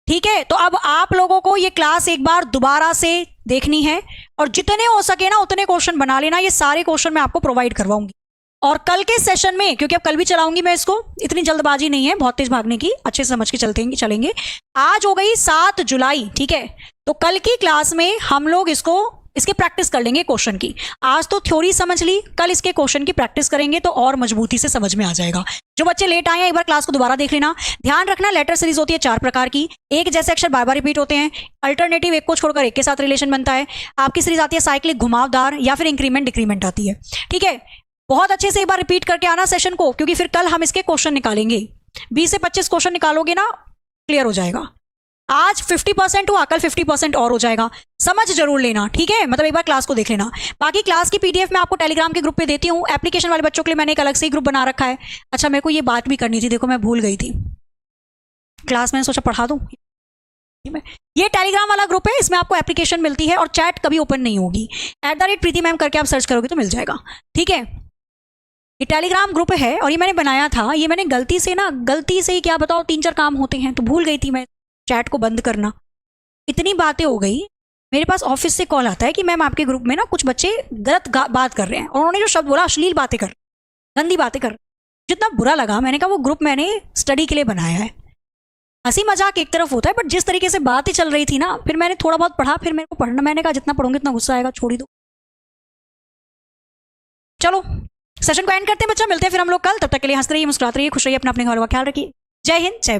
ठीक है। तो अब आप लोगों को ये क्लास एक बार दोबारा से देखनी है, और जितने हो सके ना उतने क्वेश्चन बना लेना। ये सारे क्वेश्चन मैं आपको प्रोवाइड करवाऊंगी, और कल के सेशन में, क्योंकि अब कल भी चलाऊंगी मैं इसको, इतनी जल्दबाजी नहीं है बहुत तेज भागने की, अच्छे से समझ के चलेंगे। आज हो गई 7 जुलाई, ठीक है, तो कल की क्लास में हम लोग इसको इसके प्रैक्टिस कर लेंगे क्वेश्चन की। आज तो थ्योरी समझ ली, कल इसके क्वेश्चन की प्रैक्टिस करेंगे तो और मजबूती से समझ में आ जाएगा। जो बच्चे लेट आए हैं एक बार क्लास को दोबारा देख लेना। ध्यान रखना लेटर सीरीज होती है 4 प्रकार की, एक जैसे अक्षर बार बार रिपीट होते हैं, अल्टरनेटिव एक को छोड़कर एक के साथ रिलेशन बनता है। आपकी सीरीज आती है साइक्लिक घुमावदार या फिर इंक्रीमेंट डिक्रीमेंट आती है। ठीक है, बहुत अच्छे से एक बार रिपीट करके आना सेशन को, क्योंकि फिर कल हम इसके क्वेश्चन निकालेंगे। 20 से 25 क्वेश्चन निकालोगे ना, क्लियर हो जाएगा। आज 50% हुआ, कल 50% और हो जाएगा। समझ जरूर लेना, ठीक है, मतलब एक बार क्लास को देख लेना। बाकी क्लास की पीडीएफ मैं आपको टेलीग्राम के ग्रुप पे देती हूँ। एप्लीकेशन वाले बच्चों के लिए मैंने एक अलग से ही ग्रुप बना रखा है। अच्छा, मेरे को ये बात भी करनी थी, देखो मैं भूल गई थी, क्लास मैंने सोचा पढ़ा दूं। ये टेलीग्राम वाला ग्रुप है, इसमें आपको एप्लीकेशन मिलती है और चैट कभी ओपन नहीं होगी। @प्रीति मैम करके आप सर्च करोगे तो मिल जाएगा। ठीक है, ये टेलीग्राम ग्रुप है और ये मैंने बनाया था। ये मैंने गलती से ही क्या बताओ 3-4 काम होते हैं तो भूल गई थी मैं चैट को बंद करना। इतनी बातें हो गई, मेरे पास ऑफिस से कॉल आता है कि मैम आपके ग्रुप में ना कुछ बच्चे गलत बात कर रहे हैं, और उन्होंने जो शब्द बोला अश्लील बातें कर, गंदी बातें कर। जितना बुरा लगा, मैंने कहा वो ग्रुप मैंने स्टडी के लिए बनाया है। हंसी मजाक एक तरफ होता है, बट जिस तरीके से बातें चल रही थी ना, फिर मैंने थोड़ा बहुत पढ़ा, फिर मेरे को पढ़ना, मैंने कहा जितना पढ़ूंगी इतना गुस्सा आएगा, छोड़ ही दो। चलो सेशन को एंड करते हैं बच्चा, मिलते हैं फिर हम लोग कल। तब तक के लिए हंसते रहिए, मुस्कुराते रहिए, खुश रहिए, अपना अपने घर का ख्याल रखिए। जय हिंद, जय भारत।